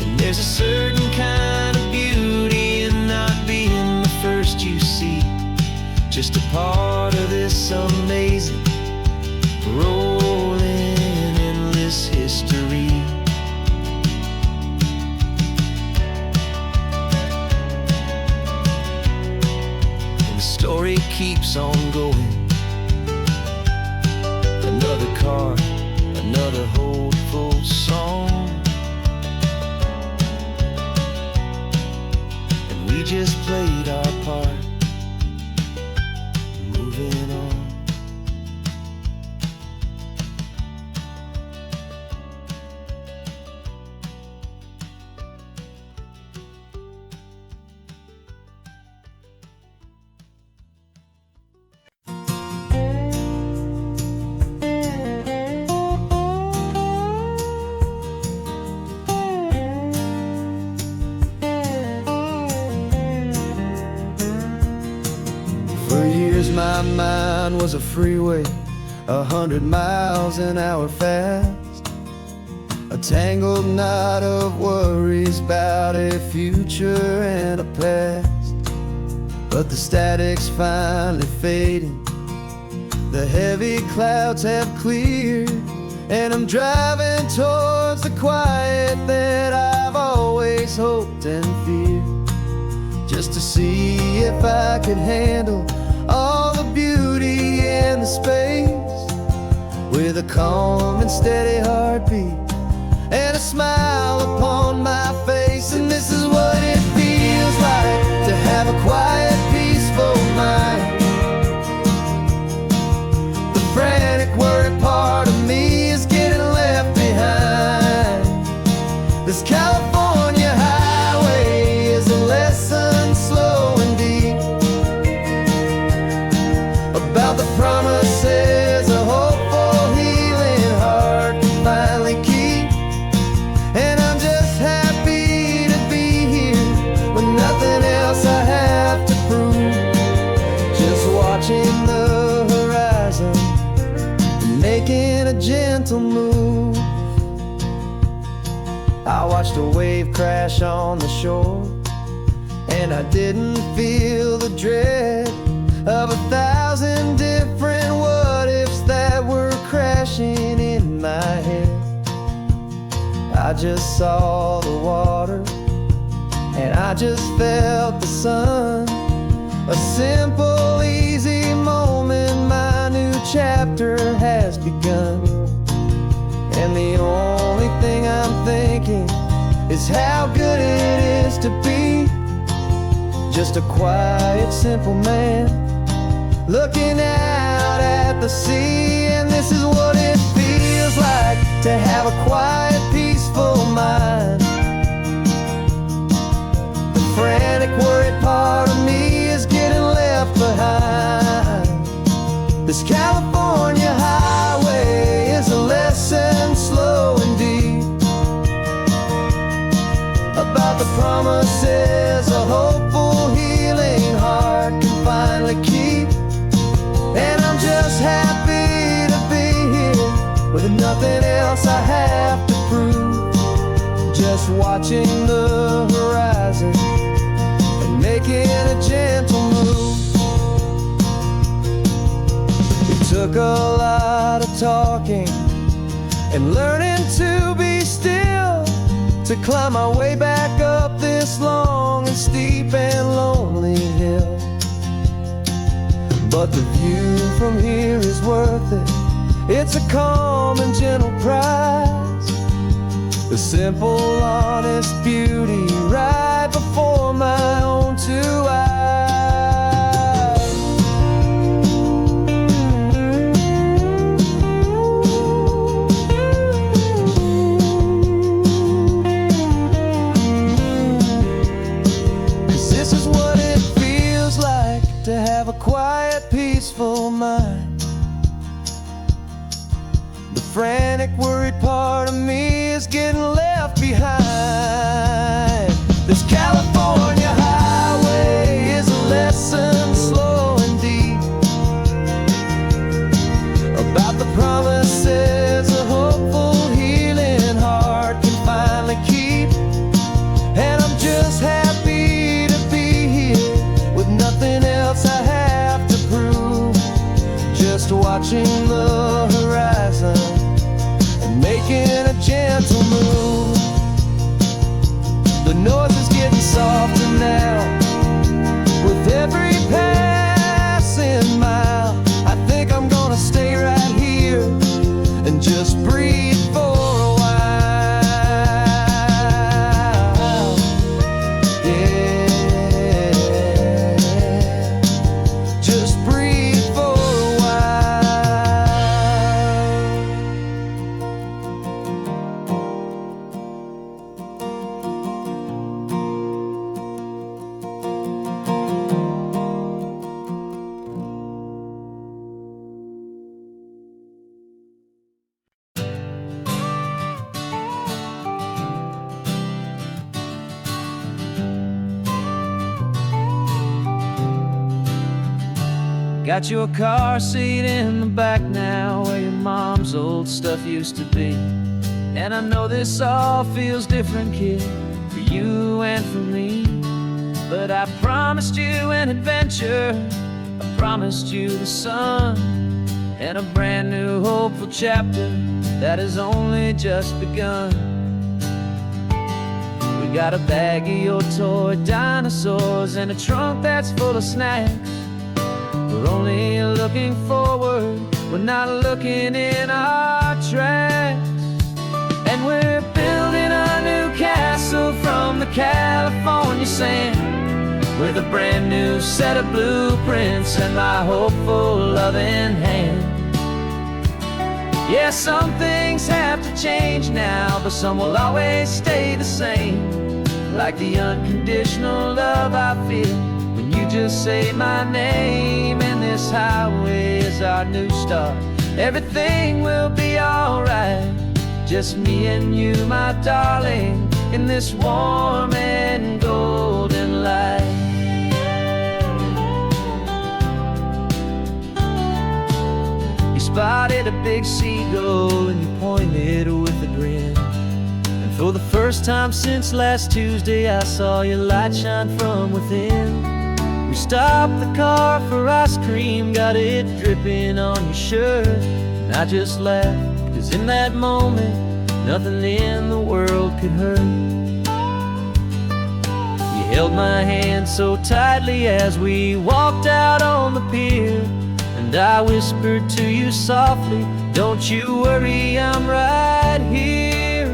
Speaker 2: And there's a certain kind of beauty in not being the first you see, just a part of this amazing rolling endless history. Story keeps on going. Another card, another hopeful song, and we just played our part, moving on. My mind was a freeway, 100 miles an hour fast, a tangled knot of worries about a future and a past. But the static's finally fading, the heavy clouds have cleared, and I'm driving towards the quiet that I've always hoped and feared, just to see if I could handle all the beauty and the space, with a calm and steady heartbeat and a smile upon my face. And this is what it feels like to have a quiet, peaceful mind. The frantic, worried part of me is getting left behind. This California highway is a lesson slow and deep about the promises a hopeful, healing heart can finally keep. And I'm just happy to be here with nothing else I have to prove, just watching the horizon making a gentle move. I watched a wave crash on the shore, and I didn't feel the dread of 1,000 different what-ifs that were crashing in my head. I just saw the water, and I just felt the sun. A simple, easy moment, my new chapter has begun. And the only thing I'm thinking is how good it is to be just a quiet, simple man looking out at the sea. And this is what it feels like to have a quiet, peaceful mind. The frantic, worried part of me is getting left behind. This California highway is a lesson slow and deep about the promises a hopeful, healing heart can finally keep. And I'm just happy to be here with nothing else I have to prove, just watching the horizon and making a gentle move. It took a lot of talking and learning to be still to climb my way back up this long and steep and lonely hill. But the view from here is worth it. It's a calm and gentle prize, the simple, honest beauty right before my own two eyes. 'Cause this is what it feels like to have a quiet, peaceful mind. The frantic, worried part of me is getting left behind. This California highway is a lesson slow and deep about the promises a hopeful, healing heart can finally keep. And I'm just happy to be here with nothing else I have to prove, just watching the horizon and making a gentle move. The noise is getting softer now with every passing mile. I think I'm gonna stay right here and just breathe for a while. Yeah, just breathe for a while. Got your car seat in the back now, where your mom's old stuff used to be. And I know this all feels different, kid, for you and for me. But I promised you an adventure, I promised you the sun, and a brand new hopeful chapter that has only just begun. We got a bag of your toy dinosaurs and a trunk that's full of snacks. We're only looking forward, we're not looking in our tracks. And we're building a new castle from the California sand, with a brand new set of blueprints and my hopeful loving hand. Yeah, some things have to change now, but some will always stay the same, like the unconditional love I feel when you just say my name. And this highway is our new start, everything will be alright. Just me and you, my darling, in this warm and golden light. spotted a big seagull and you pointed with a grin. And for the first time since last Tuesday, I saw your light shine from within. We stopped the car for ice cream, got it dripping on your shirt. And I just laughed, 'cause in that moment, nothing in the world could hurt. You held my hand so tightly as we walked out on the pier, and I whispered to you softly, don't you worry, I'm right here.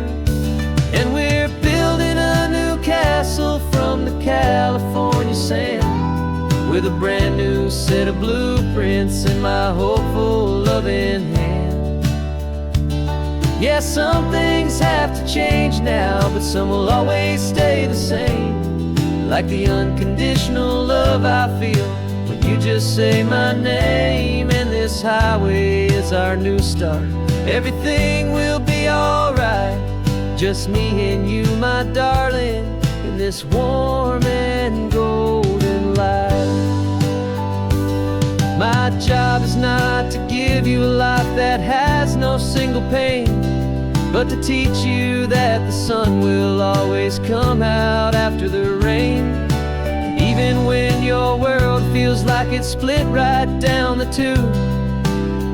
Speaker 2: And we're building a new castle from the California sand, with a brand new set of blueprints in my hopeful, loving hand. Yeah, some things have to change now, but some will always stay the same. Like the unconditional love I feel when you just say my name. And this highway is our new start. Everything will be alright. Just me and you, my darling, in this warm and golden light. My job is not to give you a life that has no single pain, but to teach you that the sun will always come out after the rain. And even when your world feels like it's split right down the tube,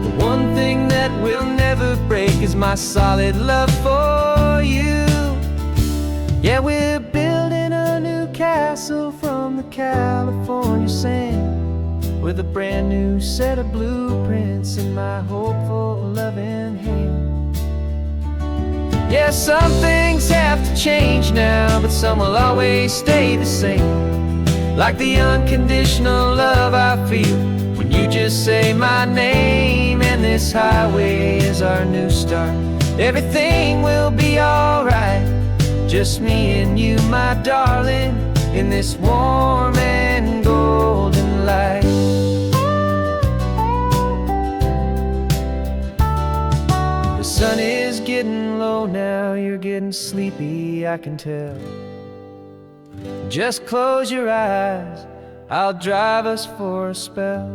Speaker 2: the one thing that will never break is my solid love for you. Yeah, we're building a new castle from the California sand, with a brand new set of blueprints in my hopeful, loving hand. Yeah, some things have to change now, but some will always stay the same. Like the unconditional love I feel when you just say my name. And this highway is our new start. Everything will be alright. Just me and you, my darling, in this warm and golden light. The sun is getting low now, you're getting sleepy, I can tell. Just close your eyes, I'll drive us for a spell.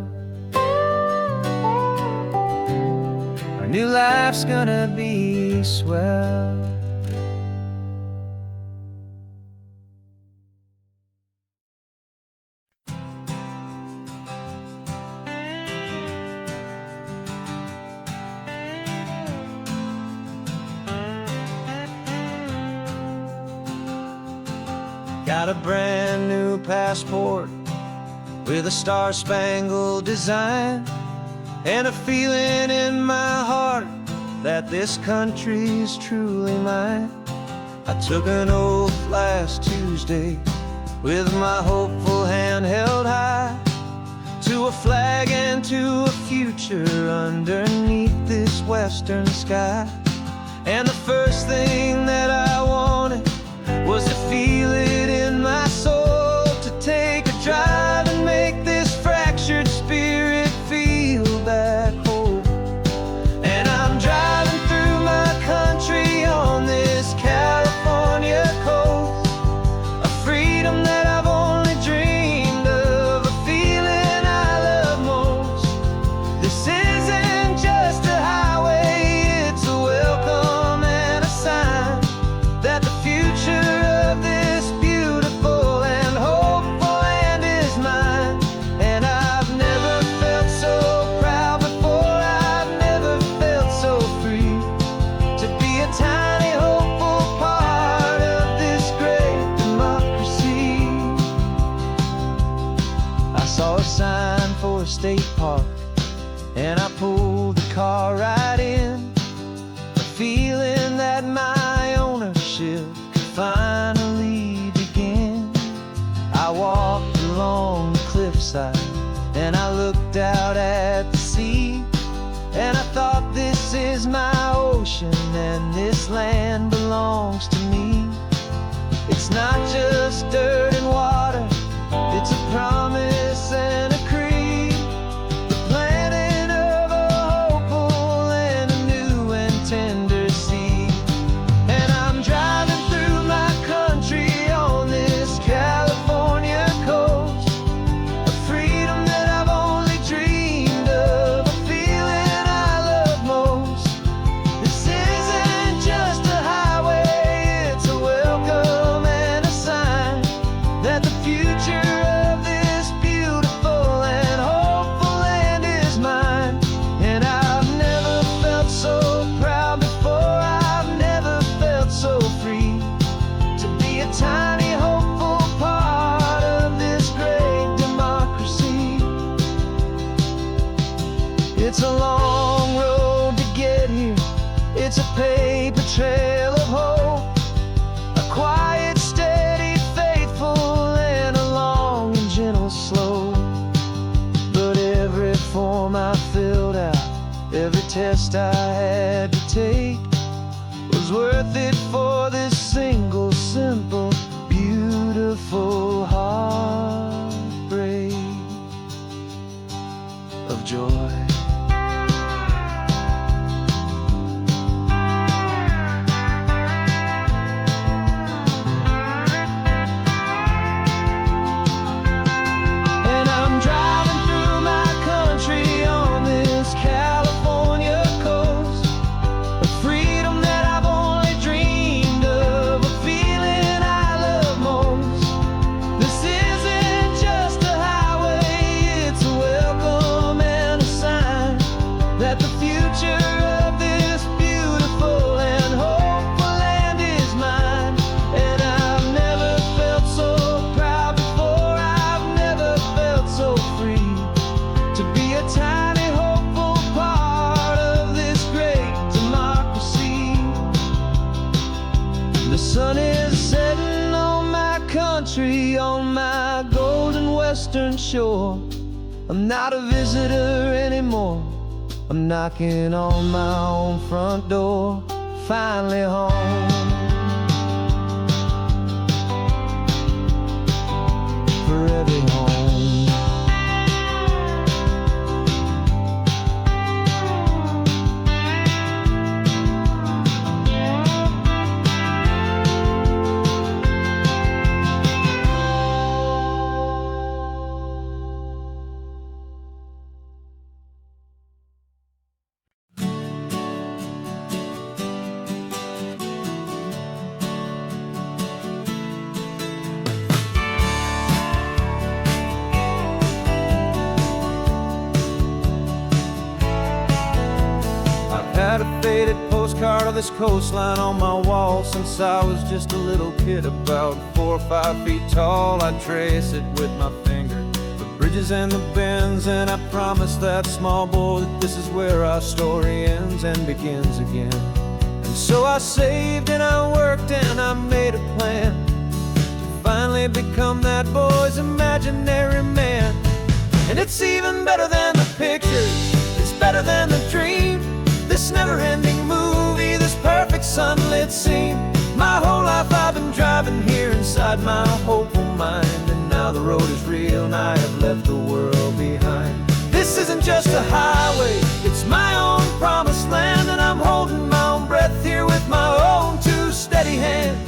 Speaker 2: Our new life's gonna be swell.
Speaker 1: Got a brand new passport with a star-spangled design, and a feeling in my heart that this country's truly mine. I took an oath last Tuesday with my hopeful hand held high, to a flag and to a future underneath this western sky. And the first thing that I wanted was to feel it in my soul, to take a drive and make this fractured spirit feel back home. And I'm driving through my country on this California coast, a freedom that I've only dreamed of, a feeling I love most. This isn't just a highway, it's a welcome and a sign that the future of this beautiful and hopeful land is mine. And I've never felt so proud before, I've never felt so free, to be a tiny hopeful part of this great democracy. I saw a sign for a state park, and I pulled the car right in, a feeling that my ownership could finally begin. I walked along the cliffside and I looked out at the sea, and I thought, this is my ocean and this land belongs to me. It's not just dirt and water, it's a promise and a creed, the planting of a hopeful and a new and tender seed. And I'm driving through my country on this California coast, a freedom that I've only dreamed of, a feeling I test I had to take was worth it for this single, simple, beautiful heartbreak of joy. On my golden western shore, I'm not a visitor anymore. I'm knocking on my own front door, finally home. For every home. Had a faded postcard of this coastline on my wall since I was just a little kid, about 4 or 5 feet tall. I trace it with my finger, the bridges and the bends, and I promised that small boy that this is where our story ends and begins again. And so I saved and I worked and I made a plan to finally become that boy's imaginary man. And it's even better than the pictures, it's better than the dream. This never-ending movie, this perfect sunlit scene. My whole life I've been driving here inside my hopeful mind, and now the road is real and I have left the world behind. This isn't just a highway, it's my own promised land, and I'm holding my own breath here with my own 2 steady hands.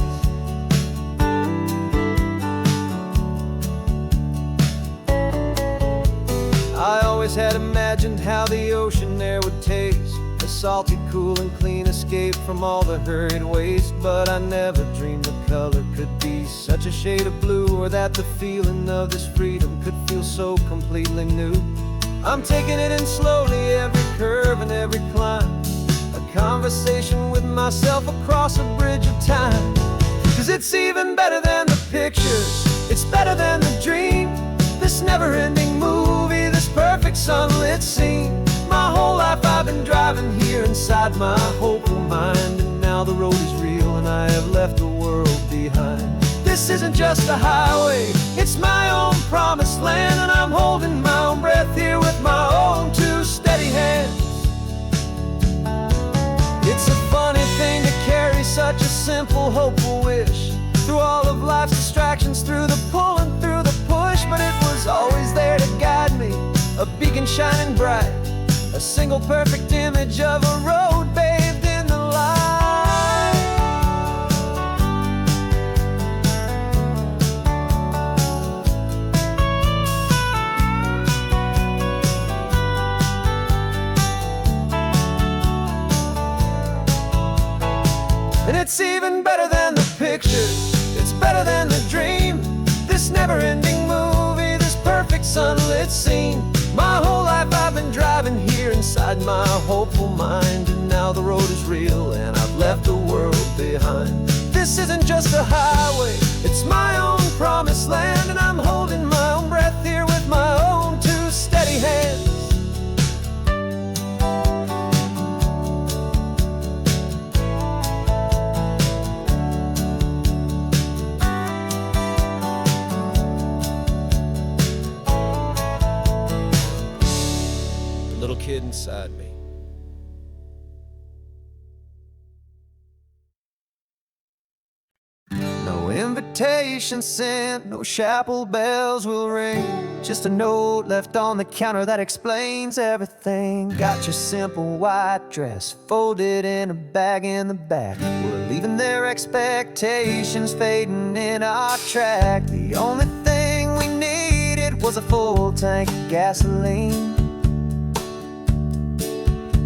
Speaker 1: I always had imagined how the ocean there would taste, a salty, cool and clean escape from all the hurried waste. But I never dreamed the color could be such a shade of blue, or that the feeling of this freedom could feel so completely new. I'm taking it in slowly, every curve and every climb, a conversation with myself across a bridge of time. 'Cause it's even better than the pictures, it's better than the dream. This never-ending movie, this perfect sunlit scene. My whole life I've been driving here inside my hopeful mind, and now the road is real and I have left the world behind. This isn't just a highway, it's my own promised land, and I'm holding my own breath here with my own 2 steady hands. It's a funny thing to carry such a simple, hopeful wish through all of life's distractions, through the pull and through the push. But it was always there to guide me, a beacon shining bright, a single perfect image of a road bathed in the light. And it's even better than the pictures, it's better than the dream. This never-ending movie, this perfect sunlit scene. My whole life I've been driving here inside my hopeful mind, and now the road is real and I've left the world behind. This isn't just a highway, it's my own promised land, and I'm holding my own breath here with my own 2 steady hands. Kid inside me invitation sent, no chapel bells will ring. Just a note left on the counter that explains everything. Got your simple white dress folded in a bag in the back. We're leaving their expectations fading in our track. The only thing we needed was a full tank of gasoline,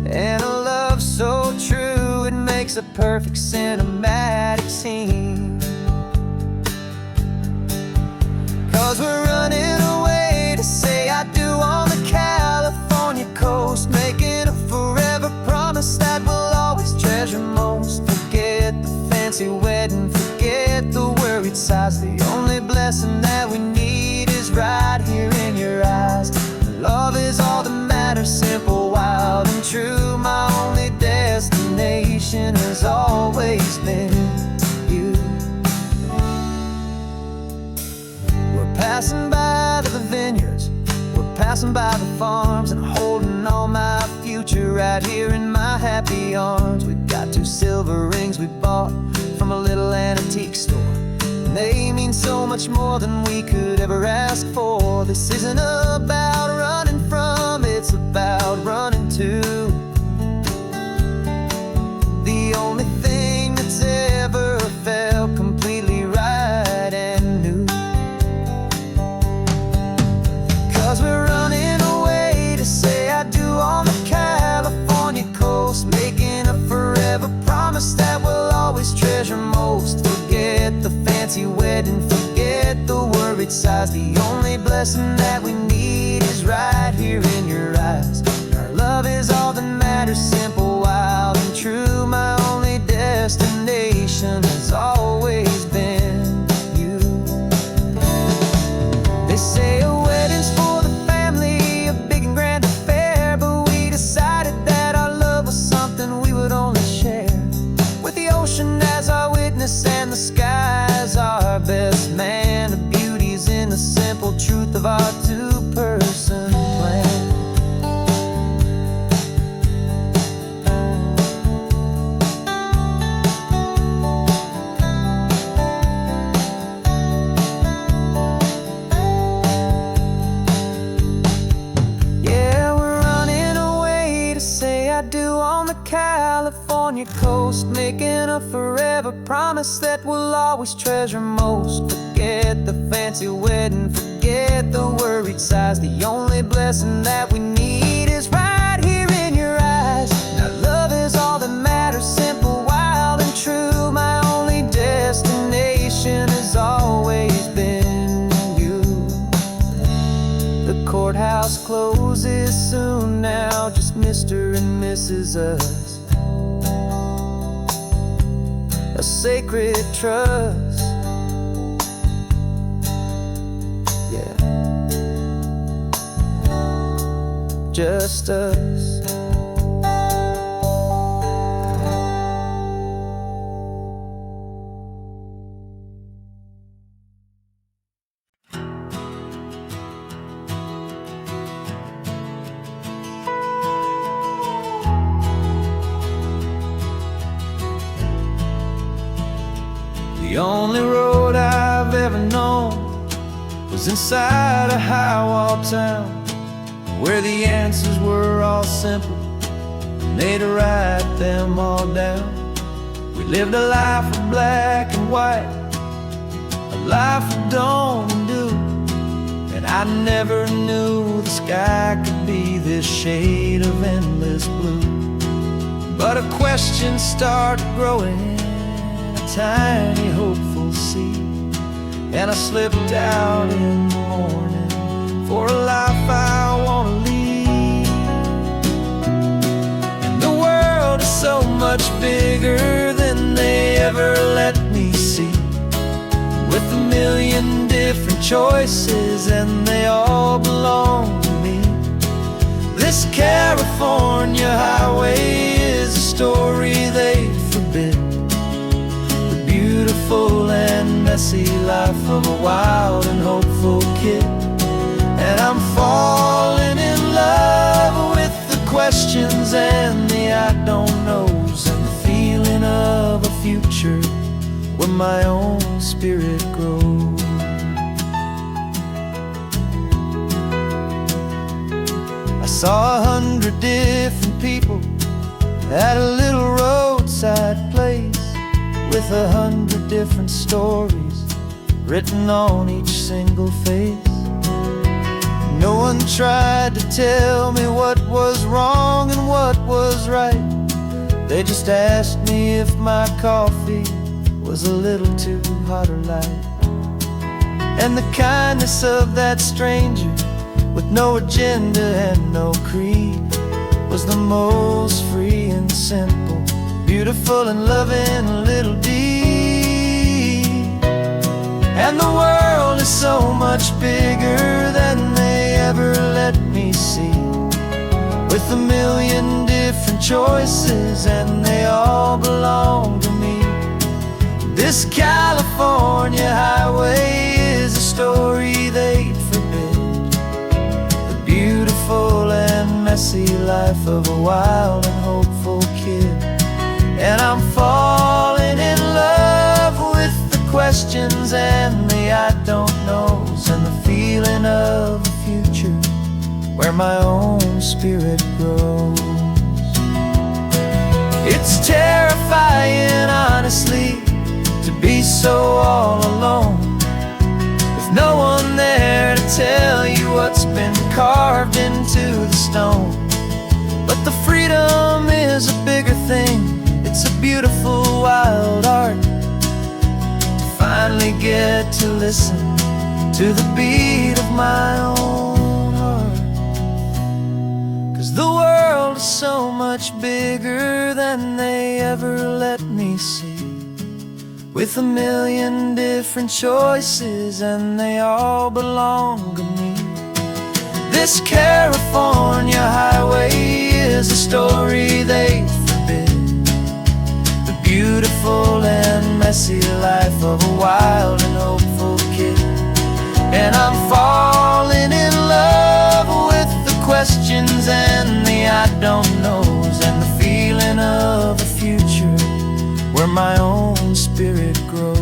Speaker 1: and a love so true it makes a perfect cinematic scene. 'Cause we're running away to say I do on the California coast, making a forever promise that we'll always treasure most. Forget the fancy wedding, forget the worried sighs. The only blessing that we need is right here in your eyes. Love is all that matters, simple, wild, and true. My only destination has always been you. We're passing by the vineyards, we're passing by the farms, and holding all my future right here in my happy arms. We've got 2 silver rings we bought from a little antique store, and they mean so much more than we could ever ask for. This isn't about running from, it's about running to the only thing that's ever felt completely right and new. 'Cause we're running away to say I do on the California coast, making a forever promise that we'll always treasure most. Forget the fancy wedding, forget the worried sighs. The only blessing that we need is right here in your eyes. Our love is all that matters, simple, wild, and true. My only destination has always been you. They say a wedding's for the family, a big and grand affair, but we decided that our love was something we would only share with the ocean as our witness and the sky as our best man. The beauty's in the simple truth of our 2-person plan. Yeah, we're running away to say I do on the California coast, making a forever promise that we'll always treasure most. Forget the fancy wedding, forget the worried sighs. The only blessing that we need is right here in your eyes. Now love is all that matters, simple, wild, and true. My only destination has always been you. The courthouse closes soon now, just Mr. and Mrs. Us, a sacred trust. Yeah, just us. The only road I've ever known was inside a high-wall town, where the answers were all simple, and they'd write them all down. We lived a life of black and white, a life of dawn and dew, and I never knew the sky could be this shade of endless blue. But a question started growing, tiny hopeful seed, and I slipped out in the morning for a life I want to lead. And the world is so much bigger than they ever let me see, with a million different choices and they all belong to me. This California highway is a story they forbid, beautiful and messy life of a wild and hopeful kid. And I'm falling in love with the questions and the I don't knows, and the feeling of a future where my own spirit
Speaker 2: spirit grows. I saw 100 different people at a little roadside place, with 100 different stories written on each single face. No one tried to tell me what was wrong and what was right. They just asked me if my coffee was a little too hot or light. And the kindness of that stranger, with no agenda and no creed, was the most free and simple, beautiful and loving little deed. And the world is so much bigger than they ever let me see, with a million different choices and they all belong to me. This California highway is a story they'd forbid, the beautiful and messy life of a wild and hopeful kid. And I'm falling in love with the questions and the I don't knows, and the feeling of a future where my own spirit grows. It's terrifying, honestly, to be so all alone, with no one there to tell you what's been carved into the stone. But the freedom is a bigger thing. It's a beautiful wild art to finally get to listen to the beat of my own heart. 'Cause the world is so much bigger than they ever let me see, with a million different choices and they all belong to me. This California highway is a story they forbid, the beautiful and messy life of a wild and hopeful kid. And I'm falling in love with the questions and the I don't knows, and the feeling of a future where my own spirit grows.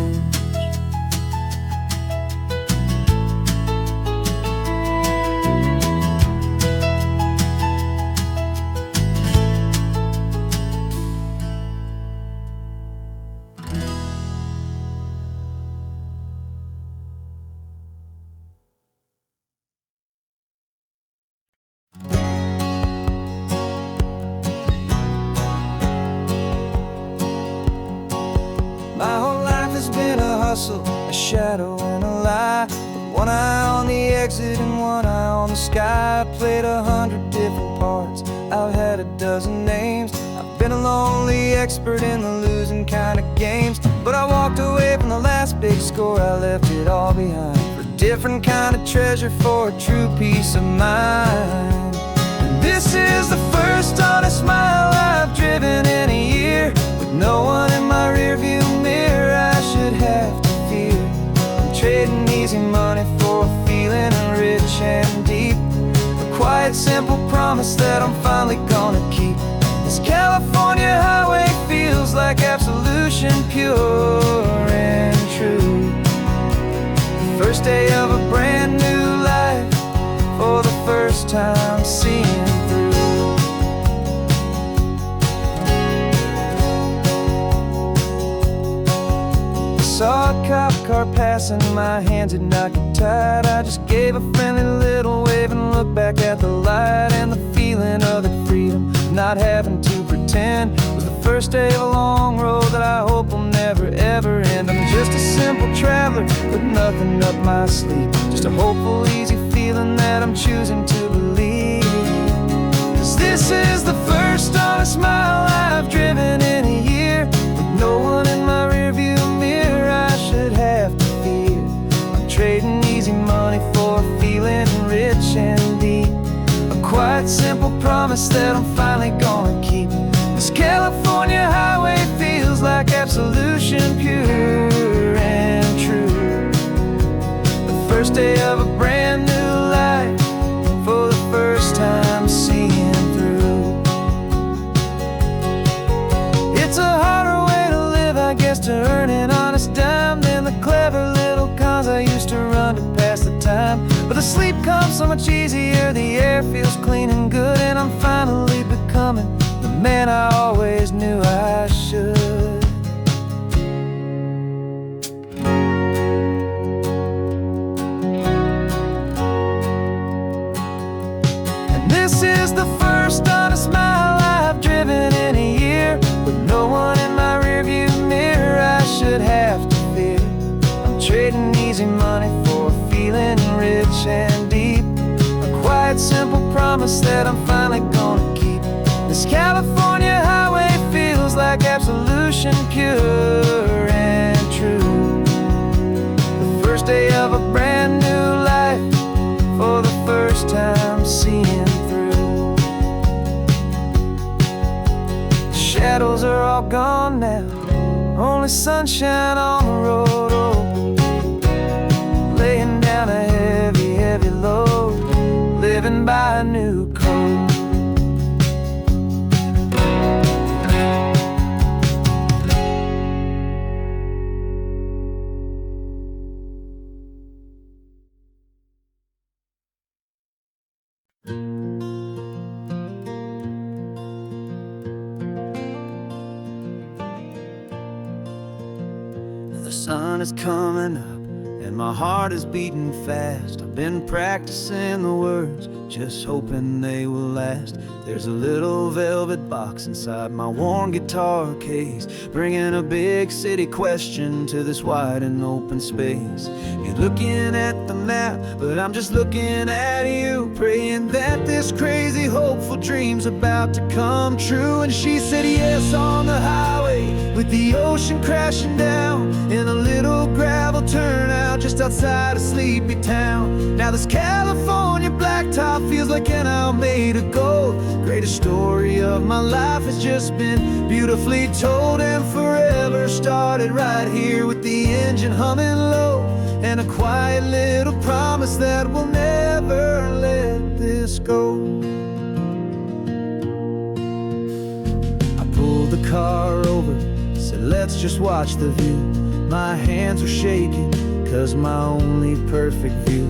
Speaker 2: My whole life has been a hustle, a shadow and a lie, with one eye on the exit and one eye on the sky. I played 100 different parts, I've had a dozen names. I've been a lonely expert in the losing kind of games, but I walked away from the last big score. I left it all behind for a different kind of treasure, for a true peace of mind. And this is the first honest mile I've driven in a year, with no one in my rearview mirror I should have to fear. I'm trading easy money for a feeling rich and deep, a quiet, simple promise that I'm finally gonna keep. This California highway feels like absolution, pure and true. The first day of a brand new life, for the first time seeing through. Saw a cop car passing, my hands had not got tied. I just gave a friendly little wave and looked back at the light, and the feeling of the freedom, not having to pretend, was the first day of a long road that I hope will never ever end. I'm just a simple traveler with nothing up my sleeve, just a hopeful, easy feeling that I'm choosing to believe. 'Cause this is the first honest mile I've driven in a year, with no one in my rearview mirror I should have to fear. I'm trading easy money for a feeling rich and deep, a quiet, simple promise that I'm finally gonna keep. This California highway feels like absolution, pure and true. The first day of a brand new life, for the first time seeing through. It's a harder way to live, I guess, to earn an honest dime than the clever sleep comes so much easier, the air feels clean and good, and I'm finally becoming the man I always knew I should. And this is the first honest mile I've driven in a year, with no one in my rearview mirror I should have to fear. I'm trading easy money for a feeling rich and deep, a quiet, simple promise that I'm finally gonna keep. This California highway feels like absolution, pure and true. The first day of a brand new life, for the first time seeing through. The shadows are all gone now, only sunshine on the road. Oh, laying down a heavy, heavy load, living by a new code. The sun is coming up and my heart is beating fast. I've been practicing the words, just hoping they will last. There's a little velvet box inside my worn guitar case, bringing a big city question to this wide and open space. You're looking at the map, but I'm just looking at you, praying that this crazy hopeful dream's about to come true. And she said yes on the highway, with the ocean crashing down, in a little gravel turnout just outside a sleepy town. Now this California blacktop feels like an hour made of gold. Greatest story of my life has just been beautifully told, and forever started right here with the engine humming low, and a quiet little promise that we'll never let this go. I pulled the car over, said let's just watch the view. My hands were shaking, cause my only perfect view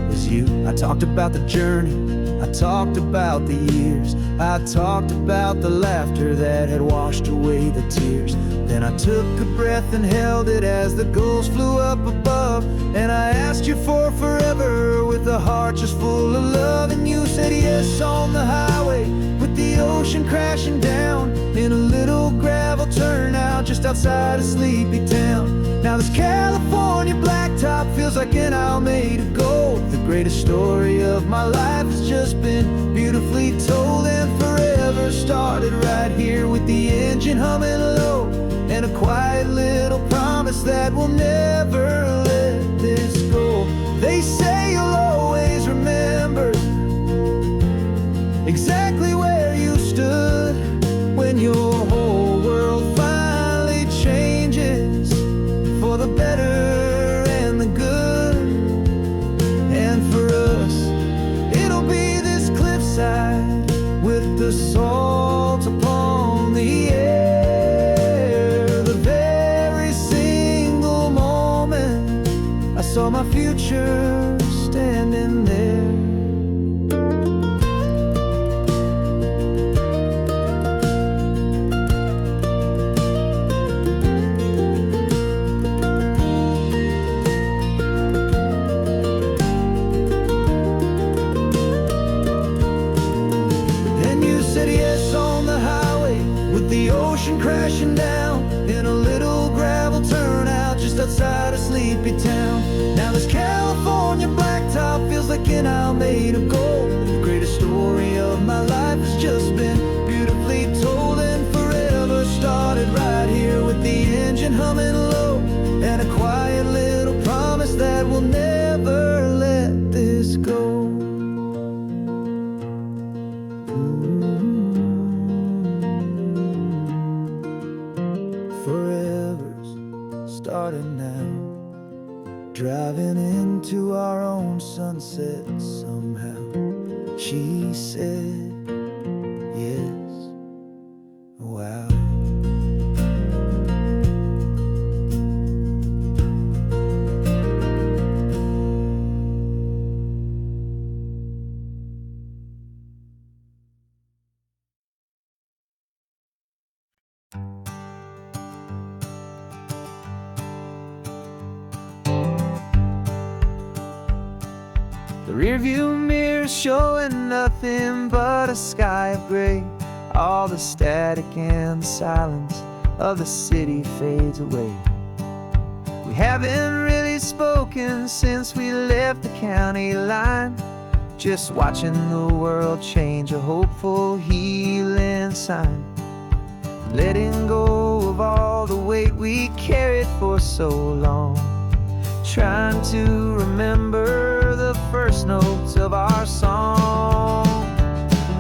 Speaker 2: was you. I talked about the journey, I talked about the years, I talked about the laughter that had washed away the tears. Then I took a breath and held it as the gulls flew up above, and I asked you for forever with a heart just full of love. And you said yes on the highway, with the ocean crashing down, in a little gravel turnout just outside a sleepy town. Now this California blacktop feels like an hour made of gold. The greatest story of my life has just been beautifully told, and forever started right here with the engine humming low, and a quiet little promise that we'll never let this go. They say you'll always remember exactly where you stood when your whole world finally changes for the better and the good. And for us, it'll be this cliffside with the salt upon the air. The very single moment I saw my future standing there. The ocean crashing down, in a little gravel turnout just outside a sleepy town. Now this California blacktop feels like an hour made of gold. The greatest story of my life has just been beautifully told, and forever started right here with the engine humming low, and a quiet little promise that we'll never let this go. Forever's started now, driving into our own sunset somehow. She said yes, wow. Rearview mirror showing nothing but a sky of gray. All the static and the silence of the city fades away. We haven't really spoken since we left the county line, just watching the world change, a hopeful healing sign. Letting go of all the weight we carried for so long, trying to remember the first notes of our song.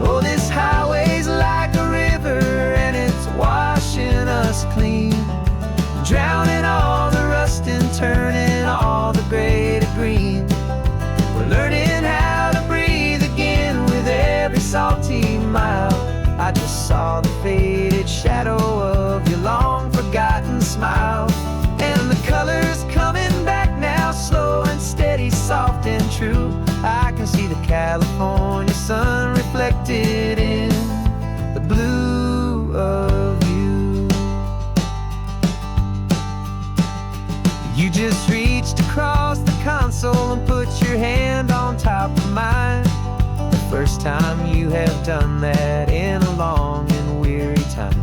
Speaker 2: Oh, this highway's like a river and it's washing us clean, drowning all the rust and turning all the gray to green. We're learning how to breathe again with every salty mile. I just saw the faded shadow of your long forgotten smile, and the colors coming back now, slow and steady, soft and true. I can see the California sun reflected in the blue of you. You just reached across the console and put your hand on top of mine. The first time you have done that in a long and weary time.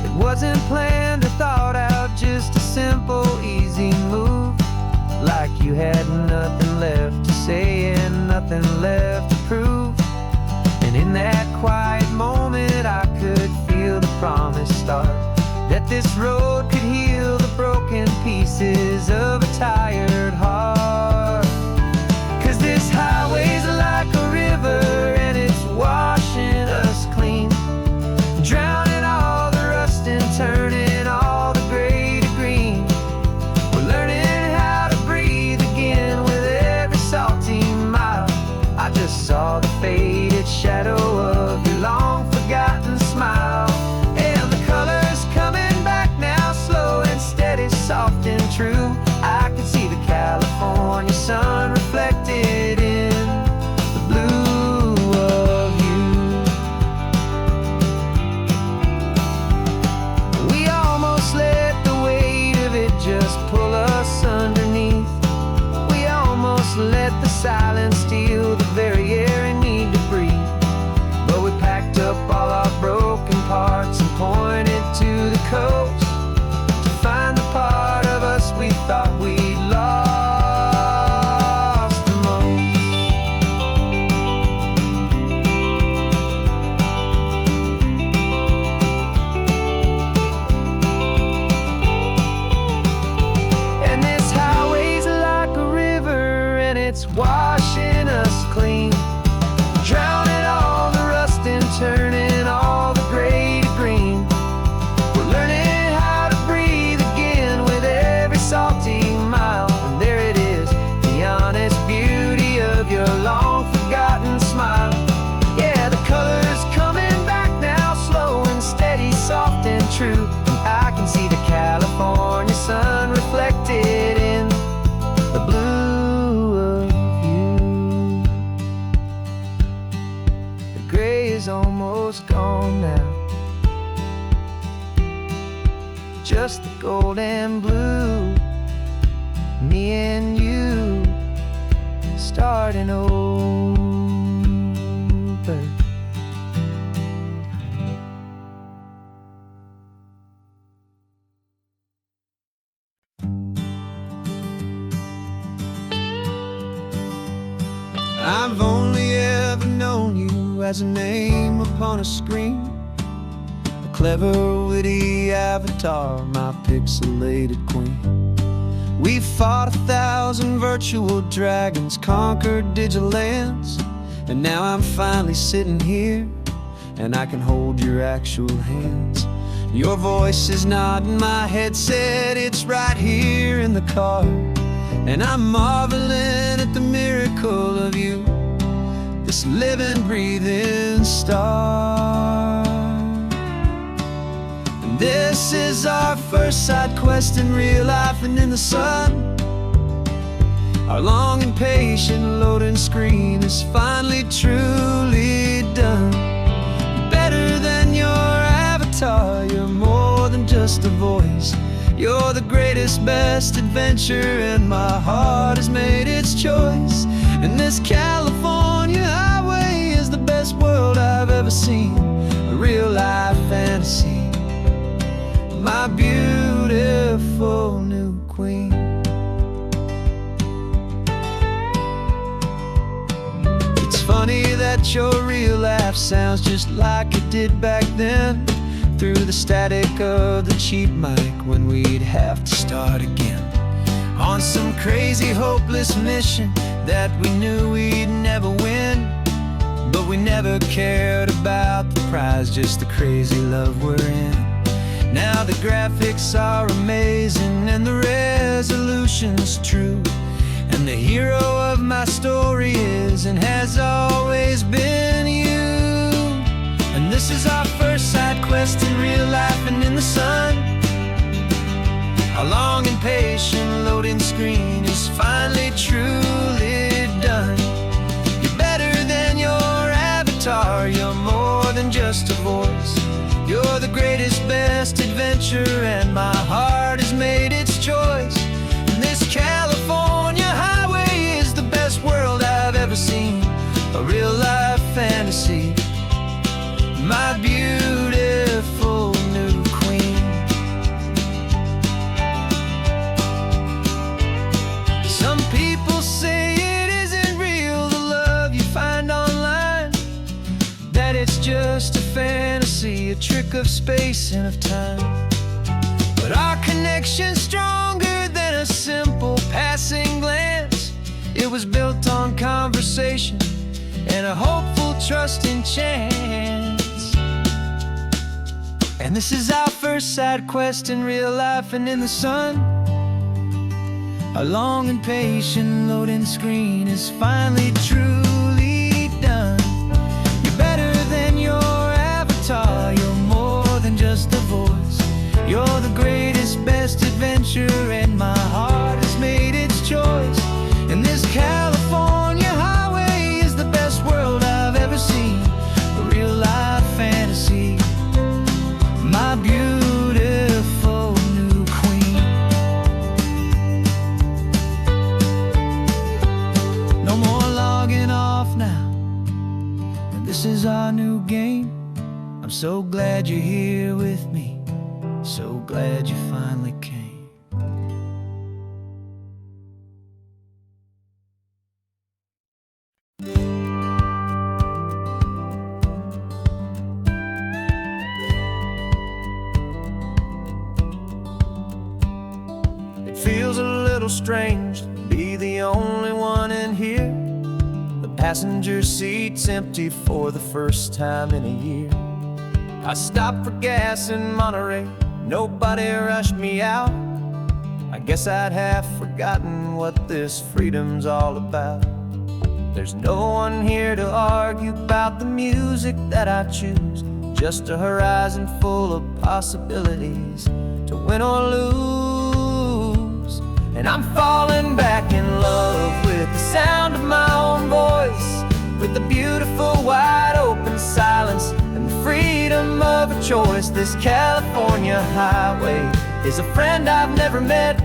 Speaker 2: It wasn't planned or thought out, just a simple, easy move. Like you had nothing left to say and nothing left to prove. And in that quiet moment I could feel the promise start, that this road could heal the broken pieces of a tired heart. 'Cause this highway's like a river and it's washing us clean, drowning all the rust and turning all the gray to green. We're learning how to breathe again with every salty mile. I just saw the faded shadow of your long forgotten smile, and the colors coming back now, slow and steady, soft and true. I can see the California sun reflected in the blue of you. We almost let the weight of it just pull us underneath. We almost let the silence steal the very air we need to breathe. But we packed up all our broken parts and pointed to the coast to find the part of us we thought we'd lost the most. And this highway's like a river and it's washing us clean, drowning all the rust and turning all the gray to green. We're learning how to breathe again with every salty mile. And there it is, the honest beauty of your long forgotten smile. Yeah, the colors coming back now, slow and steady, soft and true. I can see the California sun reflected in the blue of you. The gray is almost gone now, just the gold and blue. Me and you starting over.
Speaker 1: I've only ever known you as a name upon a screen, a clever, witty avatar, my pixelated queen. We fought 1,000 virtual dragons, conquered digital lands, and now I'm finally sitting here, and I can hold your actual hands. Your voice is not in my headset, it's right here in the car, and I'm marveling at the miracle of you, this living, breathing star. And this is our first side quest in real life and in the sun. Our long and patient loading screen is finally truly done. Better than your avatar, you're more than just a voice. You're the greatest, best adventure, and my heart has made its choice.
Speaker 2: And this California highway is the best world I've ever seen. A real life fantasy, my beautiful new queen. It's funny that your real laugh sounds just like it did back then, through the static of the cheap mic when we'd have to start again, on some crazy hopeless mission that we knew we'd never win. But we never cared about the prize, just the crazy love we're in. Now the graphics are amazing and the resolution's true, and the hero of my story is and has always been you. And this is our first side quest in real life and in the sun. Our long and patient loading screen is finally truly done. You're better than your avatar, you're more than just a voice. You're the greatest, best adventure, and my heart has made its choice. And this California highway is the best world I've ever seen. A real life fantasy, my beautiful new queen. Some people say it isn't real, the love you find online, that it's just a fantasy, a trick of space and of time. But our connection's stronger than a simple passing glance. It was built on conversation and a hopeful, trusting chance. And this is our first side quest in real life and in the sun. Our long and patient loading screen is finally truly done. You're better than your avatar, you're more than just a voice. You're the greatest, best adventure, and my heart has made its choice. And this California highway is the best world I've ever seen. A real life fantasy, my beautiful new queen. No more logging off now, and this is our new game. I'm so glad you're here with me, so glad you finally came. It feels a little strange to be the only one in here. The passenger seat's empty for the first time in a year. I stopped for gas in Monterey, nobody rushed me out. I guess I'd have forgotten what this freedom's all about. There's no one here to argue about the music that I choose, just a horizon full of possibilities to win or lose. And I'm falling back in love with the sound of my own voice, with the beautiful wide open silence and the freedom of a choice. This California highway is a friend I've never met,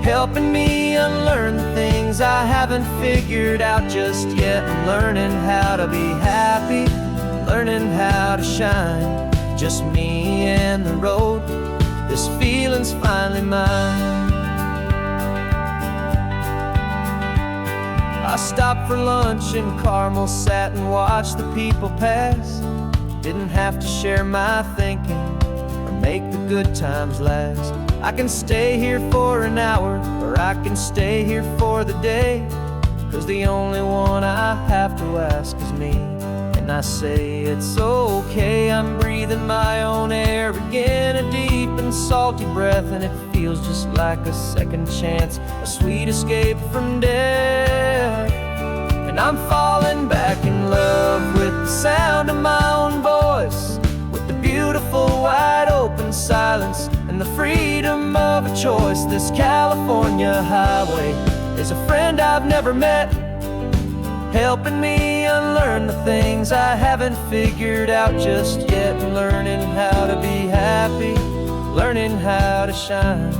Speaker 2: helping me unlearn the things I haven't figured out just yet. I'm learning how to be happy, learning how to shine, just me and the road. This feeling's finally mine. I stopped for lunch in Carmel, sat and watched the people pass. Didn't have to share my thinking or make the good times last. I can stay here for an hour, or I can stay here for the day, 'cause the only one I have to ask is me. And I say it's okay, I'm breathing my own air again, a deep and salty breath, and it feels just like a second chance, a sweet escape from death. And I'm falling back in love with the sound of my own voice, with the beautiful wide open silence and the freedom of a choice. This California highway is a friend I've never met, helping me unlearn the things I haven't figured out just yet. Learning how to be happy, learning how to shine,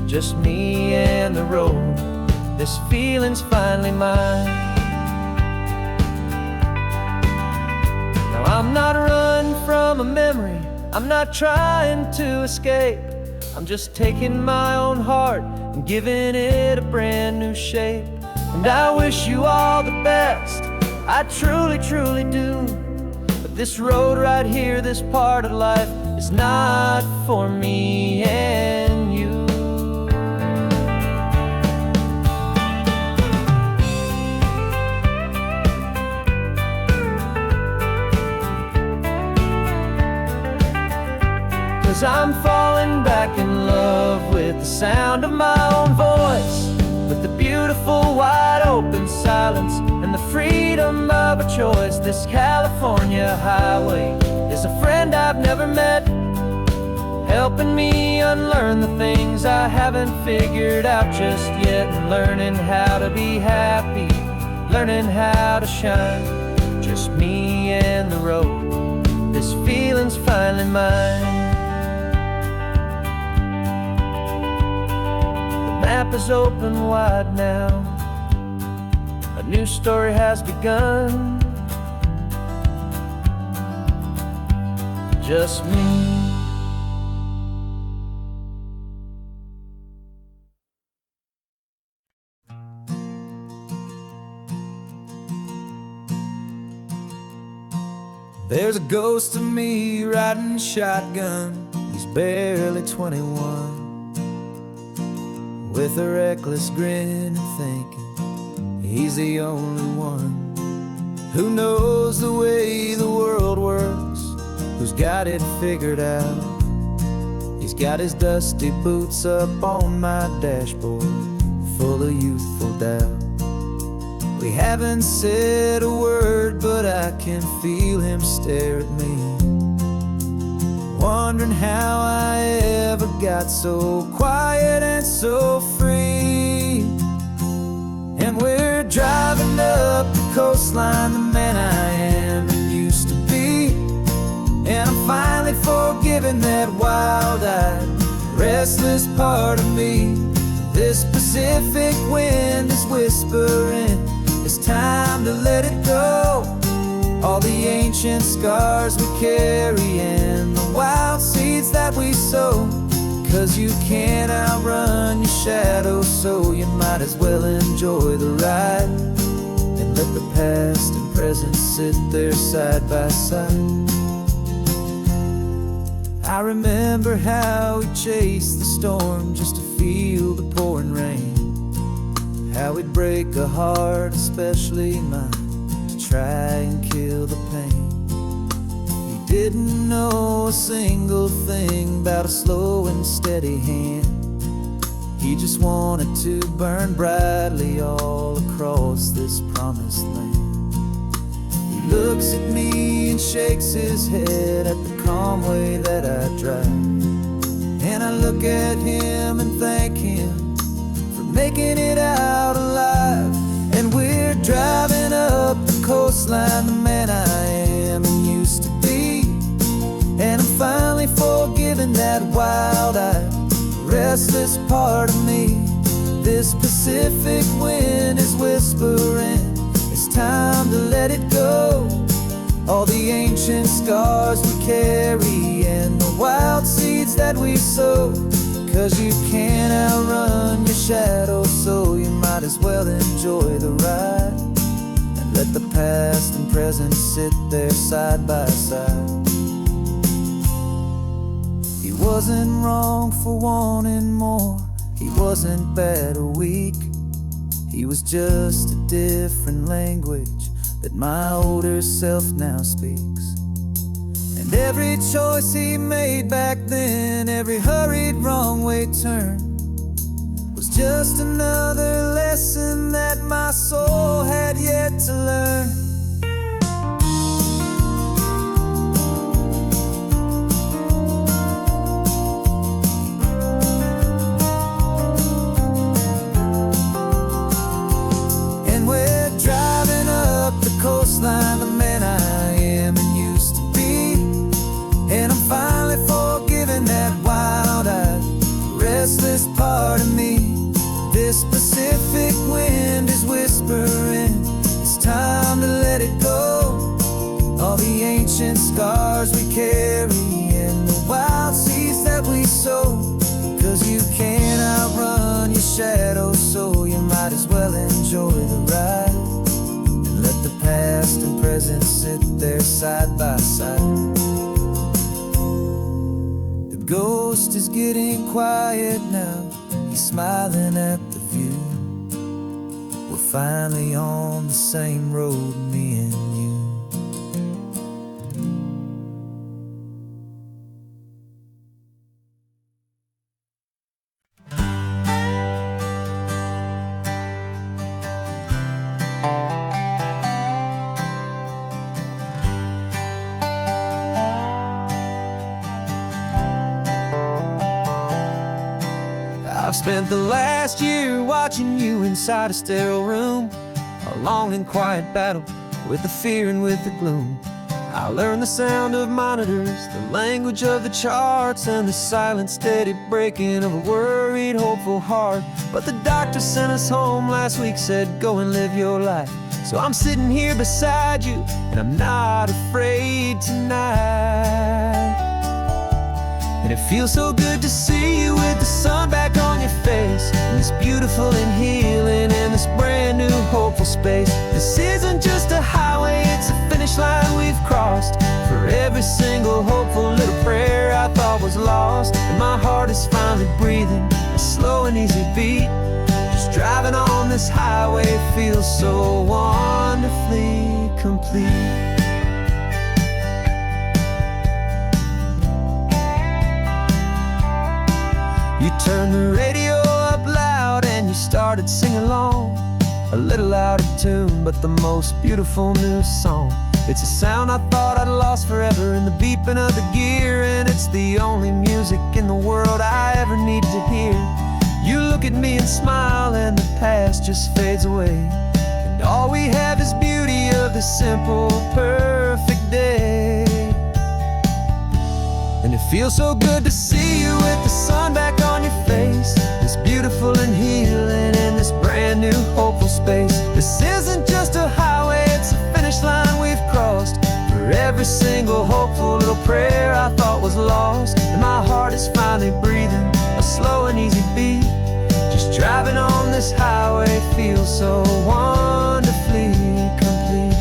Speaker 2: just me and the road. this feeling's finally mine. Now I'm not running from a memory, I'm not trying to escape. I'm just taking my own heart and giving it a brand new shape. And I wish you all the best, I truly, truly do. But this road right here, this part of life, is not for me and you. Cause I'm falling back in love with the sound of my own voice, with the beautiful wide open silence and the freedom of a choice. This California highway is a friend I've never met, helping me unlearn the things I haven't figured out just yet, and learning how to be happy, learning how to shine. Just me and the road, this feeling's finally mine. The map is open wide now, a new story has begun. Just me.
Speaker 1: There's a ghost of me riding shotgun. He's barely 21, with a reckless grin and thinking he's the only one who knows the way the world works, who's got it figured out. He's got his dusty boots up on my dashboard, full of youthful doubt. We haven't said a word, but I can feel him stare at me, wondering how I ever got so quiet and so free. And we're driving up the coastline, the man I am and used to be. And I'm finally forgiving that wild-eyed, restless part of me. This Pacific wind is whispering, it's time to let it go. All the ancient scars we carry and the wild seeds that we sow. Cause you can't outrun your shadow, so you might as well enjoy the ride and let the past and present sit there side by side. I remember how we chased the storm just to feel the pouring rain, how we'd break a heart, especially mine, to try and kill the pain. He didn't know a single thing about a slow and steady hand. He just wanted to burn brightly all across this promised land. He looks at me and shakes his head at the calm way that I drive, and I look at him and thank him for making it out alive. And we're driving up the coastline, the man I am and used to be. And I'm finally forgiving that wild-eyed, restless part of me. This Pacific wind is whispering, it's time to let it go. All the ancient scars we carry and the wild seeds that we sow. Cause you can't outrun your shadow, so you might as well enjoy the ride and let the past and present sit there side by side. He wasn't wrong for wanting more, he wasn't bad or weak. He was just a different language that my older self now speaks. And every choice he made back then, every hurried wrong way turn, was just another lesson that my soul had yet to learn. And we're driving up the coastline, the man I am and used to be. And I'm finally forgiving that wild-eyed, restless part of me. This Pacific wind
Speaker 2: scars we carry and the wild seeds that we sow. 'Cause you can't outrun your shadow, so you might as well enjoy the ride. And let the past and present sit there side by side. The ghost is getting quiet now, he's smiling at the view. We're finally on the same road, me and you. I've spent the last year watching you inside a sterile room, a long and quiet battle with the fear and with the gloom. I learned the sound of monitors, the language of the charts, and the silent steady breaking of a worried, hopeful heart. But the doctor sent us home last week, said go and live your life. So I'm sitting here beside you, and I'm not afraid tonight. And it feels so good to see you with the sun back on your face, and this beautiful and healing in this brand new hopeful space. This isn't just a highway, it's a finish line we've crossed. For every single hopeful little prayer I thought was lost, and my heart is finally breathing a slow and easy beat. Just driving on this highway feels so wonderfully complete. You turned the radio up loud and you started singing along, a little out of tune, but the most beautiful new song. It's a sound I thought I'd lost forever in the beeping of the gear, and it's the only music in the world I ever need to hear. You look at me and smile and the past just fades away, and all we have is beauty of this simple, perfect day. And it feels so good to see you with the sun back on your face, this beautiful and healing in this brand new hopeful space. This isn't just a highway, it's a finish line we've crossed. For every single hopeful little prayer I thought was lost, and my heart is finally breathing a slow and easy beat. Just driving on this highway feels so wonderfully complete.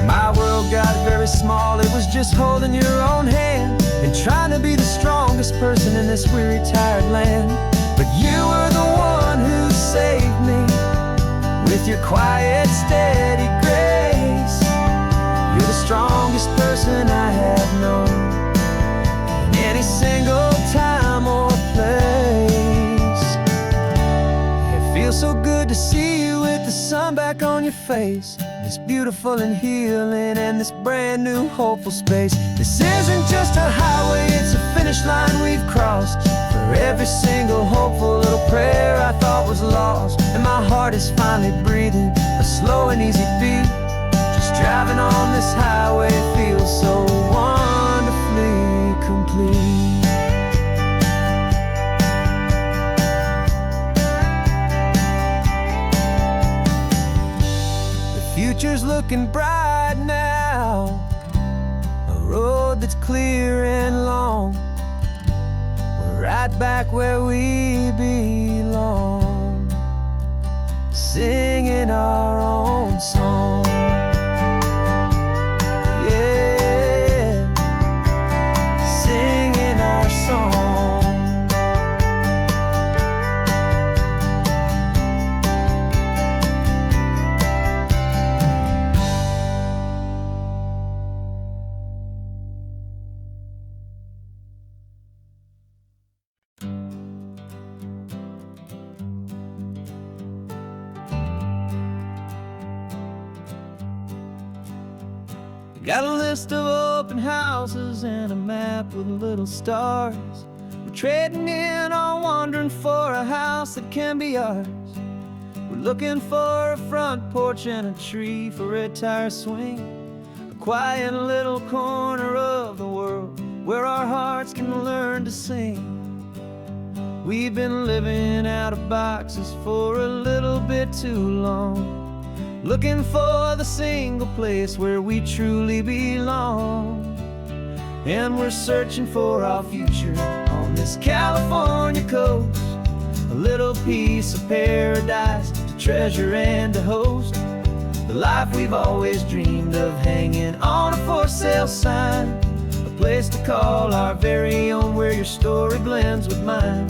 Speaker 2: My world got very small, it was just holding your own hand and trying to be the strongest person in this weary, tired land. But you were the one who saved me with your quiet, steady grace. You're the strongest person I have known in any single time or place. It feels so good to see you with the sun back on your face, this beautiful and healing and this brand new hopeful space. This isn't just a highway, it's a finish line we've crossed. For every single hopeful little prayer I thought was lost, and my heart is finally breathing a slow and easy beat. Just driving on this highway feels so wonderfully complete. Future's looking bright now, a road that's clear and long. We're right back where we belong, singing our own song. Yeah, singing our song. Got a list of open houses and a map with little stars. We're trading in or wandering for a house that can be ours. We're looking for a front porch and a tree for a tire swing, a quiet little corner of the world where our hearts can learn to sing. We've been living out of boxes for a little bit too long, looking for the single place where we truly belong. And we're searching for our future on this California coast, a little piece of paradise to treasure and to host, the life we've always dreamed of, hanging on a for sale sign, a place to call our very own, where your story blends with mine.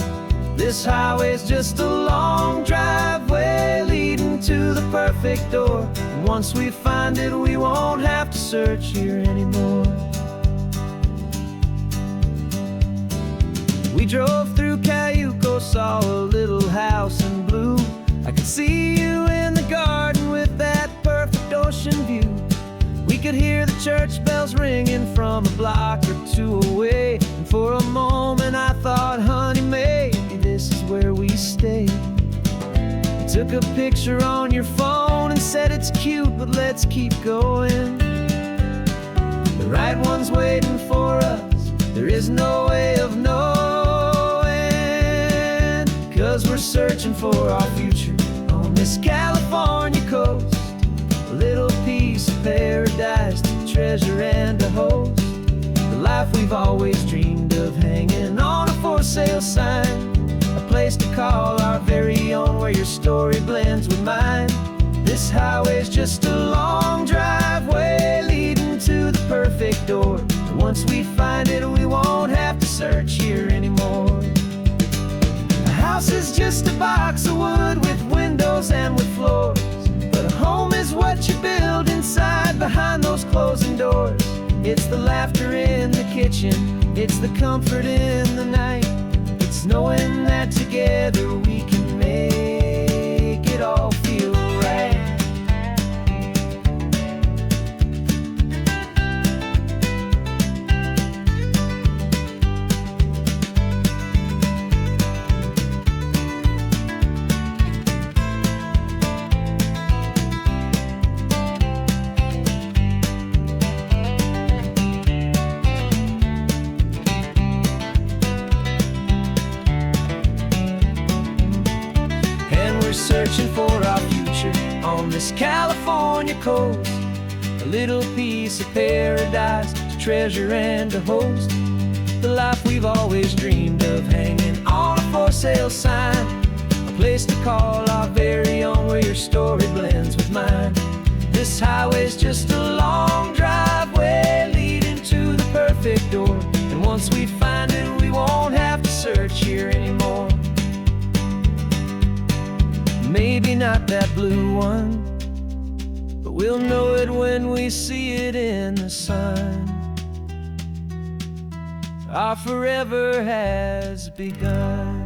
Speaker 2: This highway's just a long driveway leading to the perfect door, and once we find it, we won't have to search here anymore. We drove through Cayuco, saw a little house in blue. I could see you in the garden with that perfect ocean view. We could hear the church bells ringing from a block or two away, and for a moment I thought, honey, maybe this is where we stay. You took a picture on your phone and said it's cute, but let's keep going. The right one's waiting for us, there is no way of knowing, 'cause we're searching for our future on this California coast, a little piece of paradise to treasure and to host, the life we've always dreamed of, hanging on a for sale sign, a place to call our very own, where your story blends with mine. This highway's just a long driveway leading to the perfect door, and once we find it, we won't have to search here anymore. A house is just a box of wood with windows and with floors, but a home is what you build inside behind those closing doors. It's the laughter in the kitchen, it's the comfort in the night, it's knowing that together we can make it all feel right. Searching for our future on this California coast, a little piece of paradise to treasure and to host, the life we've always dreamed of, hanging on a for sale sign, a place to call our very own, where your story blends with mine. This highway's just a long driveway leading to the perfect door, and once we find it, we won't have to search here anymore. Maybe not that blue one, but we'll know it when we see it in the sun. Our forever has begun.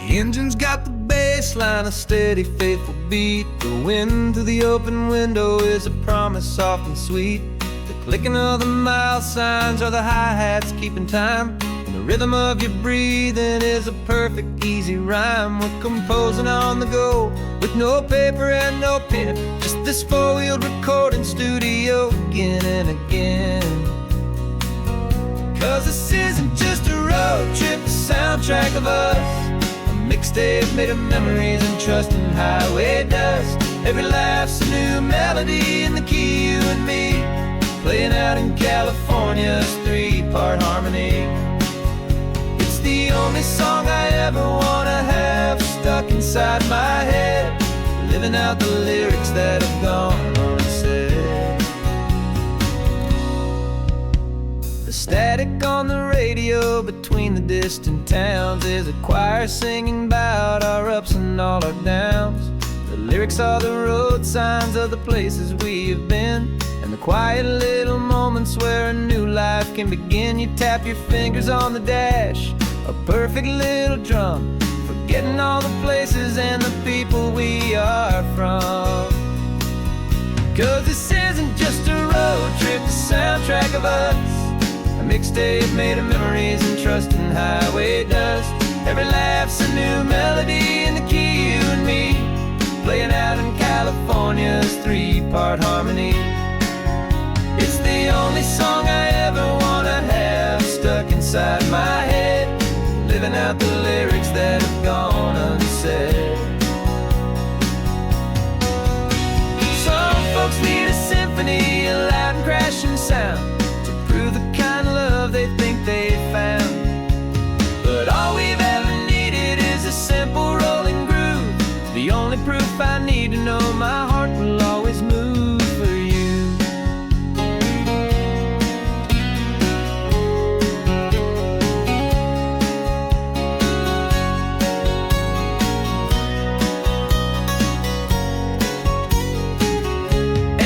Speaker 1: The engine's got the bass line, a steady, faithful beat. The wind through the open window is a promise soft and sweet. The clicking of the mile signs are the hi-hats keeping time, and the rhythm of your breathing is a perfect, easy rhyme. We're composing on the go with no paper and no pen, just this four-wheeled recording studio again and again. 'Cause this isn't just a road trip, the soundtrack of us, mixtape made of memories and trust in highway dust. Every laugh's a new melody in the key, you and me, playing out in California's three-part harmony. It's the only song I ever wanna have stuck inside my head, living out the lyrics that have gone unsaid. The static on the radio between the distant towns is a choir singing about our ups and all our downs. The lyrics are the road signs of the places we have been, and the quiet little moments where a new life can begin. You tap your fingers on the dash, a perfect little drum, forgetting all the places and the people we are from. 'Cause this isn't just a road trip, the soundtrack of us, a mixtape made of memories and trust in highway dust. Every laugh's a new melody in the key, you and me,
Speaker 2: playing out in California's three-part harmony. It's the only song I ever wanna have stuck inside my head, living out the lyrics that have gone unsaid. Some folks need a symphony, a loud and crashing sound, to prove the kind of love they think they found. But all we've ever needed is a simple rolling groove, the only proof I need to know my heart will always move for you.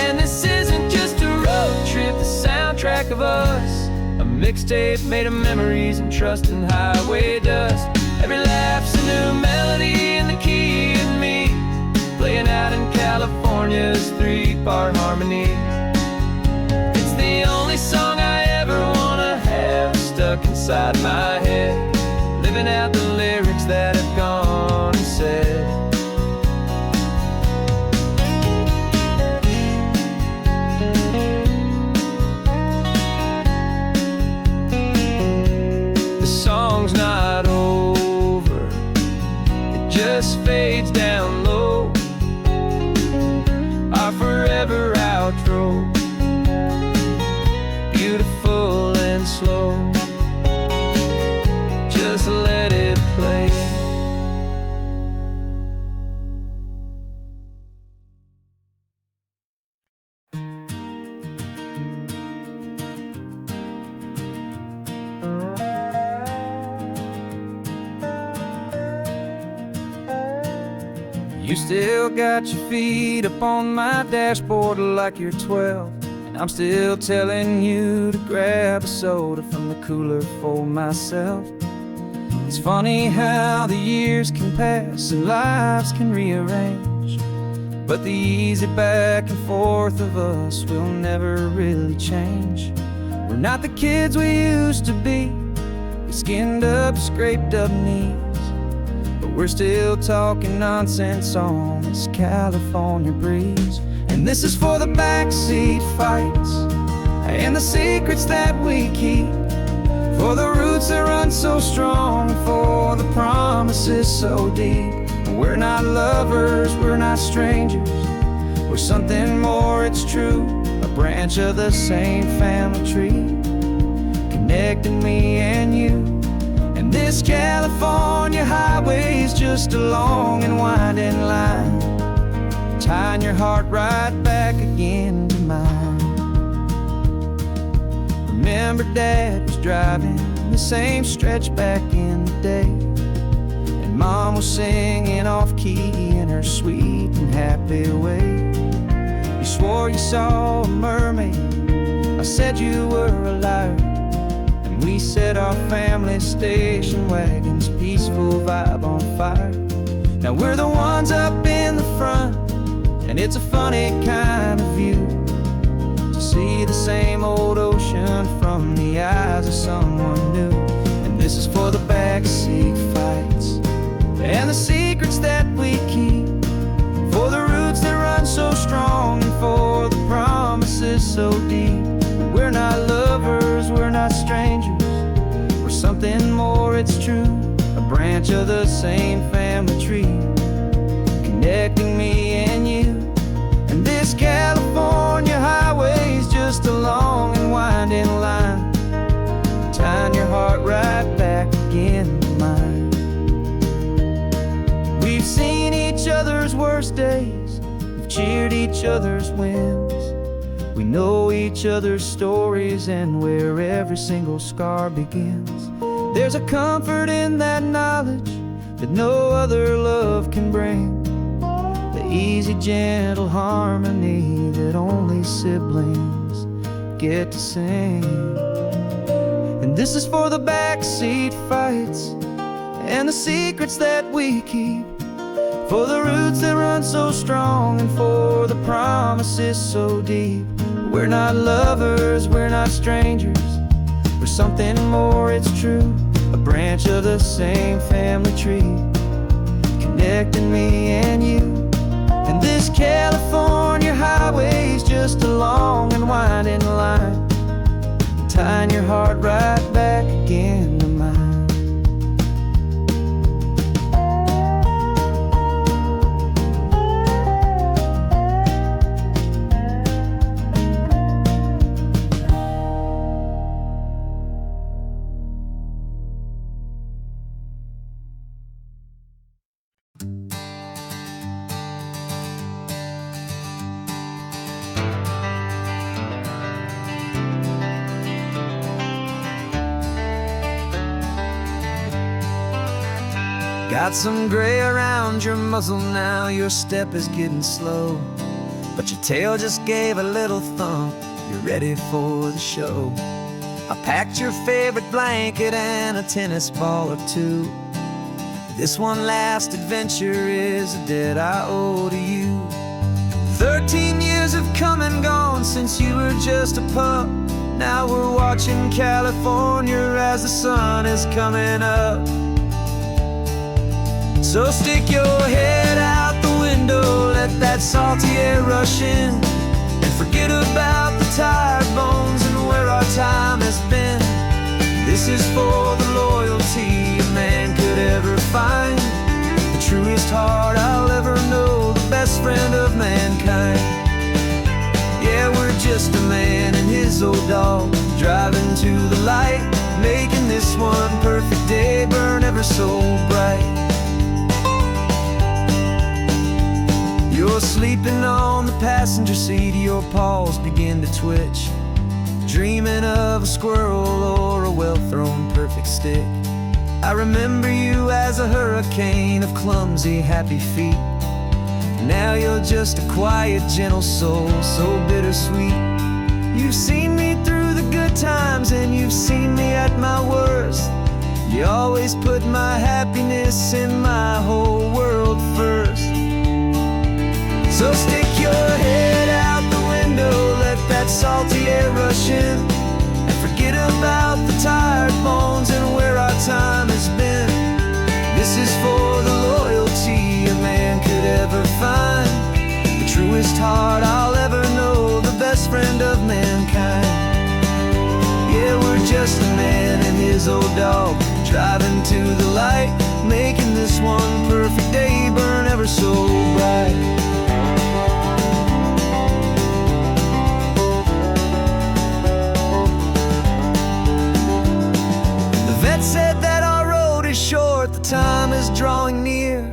Speaker 2: And this isn't just a road trip, the soundtrack of us, a mixtape made of memories and trust and highway dust. Every laugh's a new melody in the key and me, playing out in California's three-part harmony. It's the only song I ever wanna have stuck inside my head, living out the lyrics that have gone unsaid. The song's not over, it just fades down low, our forever outro, beautiful and slow. Just let it play. You still got your feet up on my dashboard like you're 12, and I'm still telling you to grab a soda from the cooler for myself. It's funny how the years can pass and lives can rearrange, but the easy back and forth of us will never really change. We're not the kids we used to be, with skinned up, scraped up knees, but we're still talking nonsense on this California breeze. And this is for the backseat fights and the secrets that we keep, for the roots that run so strong, for the promises so deep. We're not lovers, we're not strangers, we're something more, it's true, a branch of the same family tree, connecting me and you. And this California highway is just a long and winding line, tying your heart right back again to mine. Remember Dad was driving the same stretch back in the day, and Mom was singing off-key in her sweet and happy way. You swore you saw a mermaid, I said you were a liar, and we set our family station wagon's peaceful vibe on fire. Now we're the ones up in the front, and it's a funny kind of view to see the same old ocean from the eyes of someone new. And this is for the backseat fights and the secrets that we keep, for the roots that run so strong and for the promises so deep. We're not lovers, we're not strangers, we're something more, it's true, a branch of the same family tree, connecting me and you. And this California highway is just a long and winding line, tying your heart right back again to mine. We've seen each other's worst days, we've cheered each other's wins, we know each other's stories and where every single scar begins. There's a comfort in that knowledge that no other love can bring, the easy, gentle harmony that only siblings get to sing. And this is for the backseat fights and the secrets that we keep, for the roots that run so strong and for the promises so deep. We're not lovers, we're not strangers, we're something more, it's true, a branch of the same family tree, connecting me and you. And this California highway's just a long and winding line, tying your heart right back again to mine. Got some gray around your muzzle now, your step is getting slow, but your tail just gave a little thump, you're ready for the show. I packed your favorite blanket and a tennis ball or two. This one last adventure is a debt I owe to you. 13 years have come and gone since you were just a pup. Now we're watching California as the sun is coming up. So stick your head out the window, let that salty air rush in, and forget about the tired bones and where our time has been. This is for the loyalty a man could ever find, the truest heart I'll ever know, the best friend of mankind. Yeah, we're just a man and his old dog, driving to the light, making this one perfect day burn ever so bright. You're sleeping on the passenger seat, your paws begin to twitch, dreaming of a squirrel or a well-thrown perfect stick. I remember you as a hurricane of clumsy, happy feet. Now you're just a quiet, gentle soul, so bittersweet. You've seen me through the good times and you've seen me at my worst. You always put my happiness in my whole world first. So stick your head out the window, let that salty air rush in, and forget about the tired bones and where our time has been. This is for the loyalty a man could ever find, the truest heart I'll ever know, the best friend of mankind. Yeah, we're just a man and his old dog, driving to the light, making this one perfect day burn ever so bright. Said that our road is short, the time is drawing near,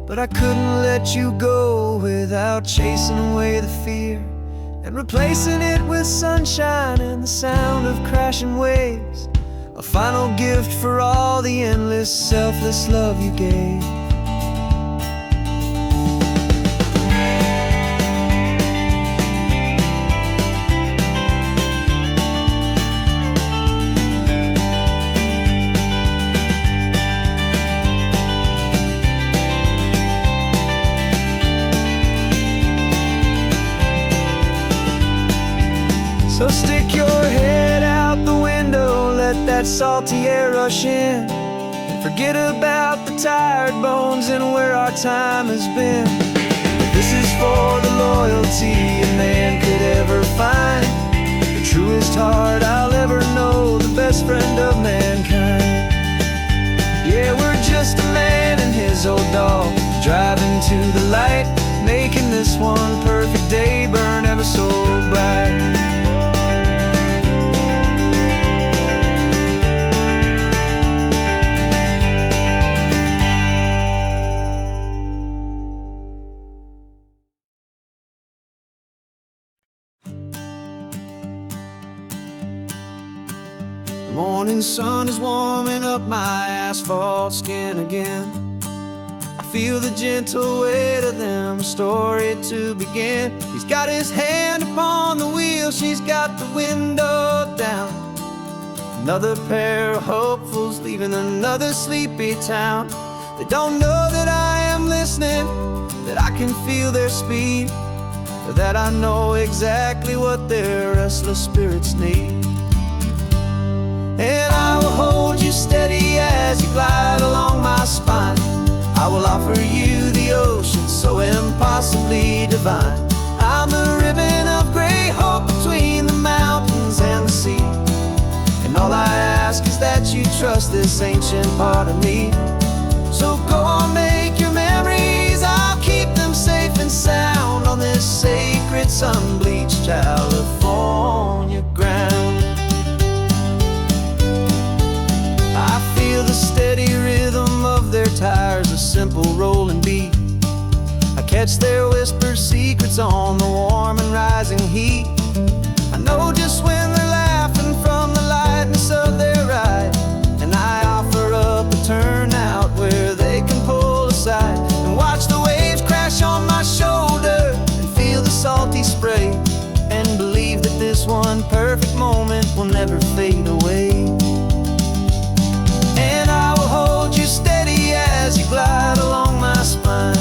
Speaker 2: but I couldn't let you go without chasing away the fear and replacing it with sunshine and the sound of crashing waves, a final gift for all the endless, selfless love you gave. So stick your head out the window, let that salty air rush in, and forget about the tired bones and where our time has been. This is for the loyalty a man could ever find, the truest heart I'll ever know, the best friend of mankind. Yeah, we're just a man and his old dog, driving to the light, making this one perfect day burn ever so bright. The morning sun is warming up my asphalt skin again. I feel the gentle weight of them, a story to begin. He's got his hand upon the wheel, she's got the window down. Another pair of hopefuls leaving another sleepy town. They don't know that I am listening, that I can feel their speed, or that I know exactly what their restless spirits need. And I will hold you steady as you glide along my spine. I will offer you the ocean so impossibly divine. I'm the ribbon of gray hope between the mountains and the sea. And all I ask is that you trust this ancient part of me. So go on, make your memories, I'll keep them safe and sound on this sacred sun-bleached California ground. I feel the steady rhythm of their tires, a simple rolling beat. I catch their whispered secrets on the warm and rising heat. I know just when they're laughing from the lightness of their ride, and I offer up a turnout where they can pull aside and watch the waves crash on my shoulder and feel the salty spray, and believe that this one perfect moment will never fade away. And I will hold you steady as you glide along my spine.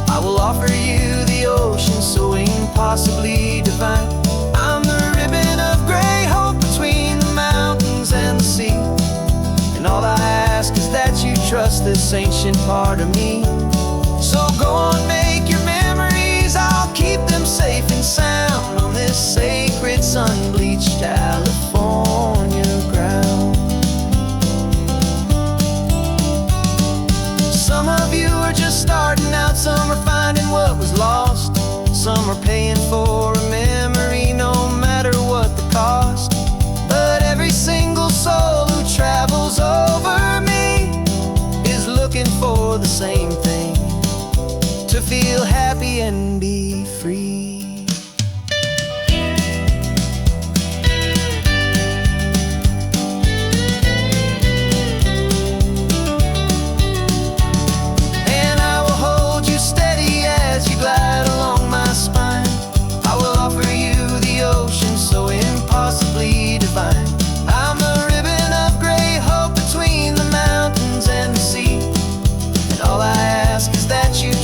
Speaker 2: I will offer you the ocean so impossibly divine. I'm the ribbon of gray hope between the mountains and the sea. And all I ask is that you trust this ancient part of me. So go on, make your memories, I'll keep them safe and sound on this sacred sun-bleached California ground. Some of you are just starting out, some are finding what was lost, some are paying for a memory no matter what the cost. But every single soul who travels over me is looking for the same thing, to feel happy and be free.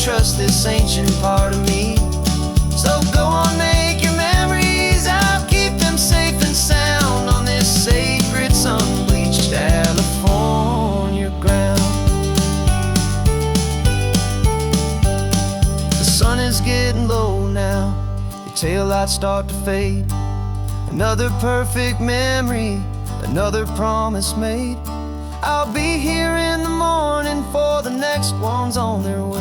Speaker 2: Trust this ancient part of me. So go on, make your memories, I'll keep them safe and sound on this sacred sun-bleached California ground. The sun is getting low now, your taillights start to fade. Another perfect memory, another promise made. I'll be here in the morning for the next ones on their way.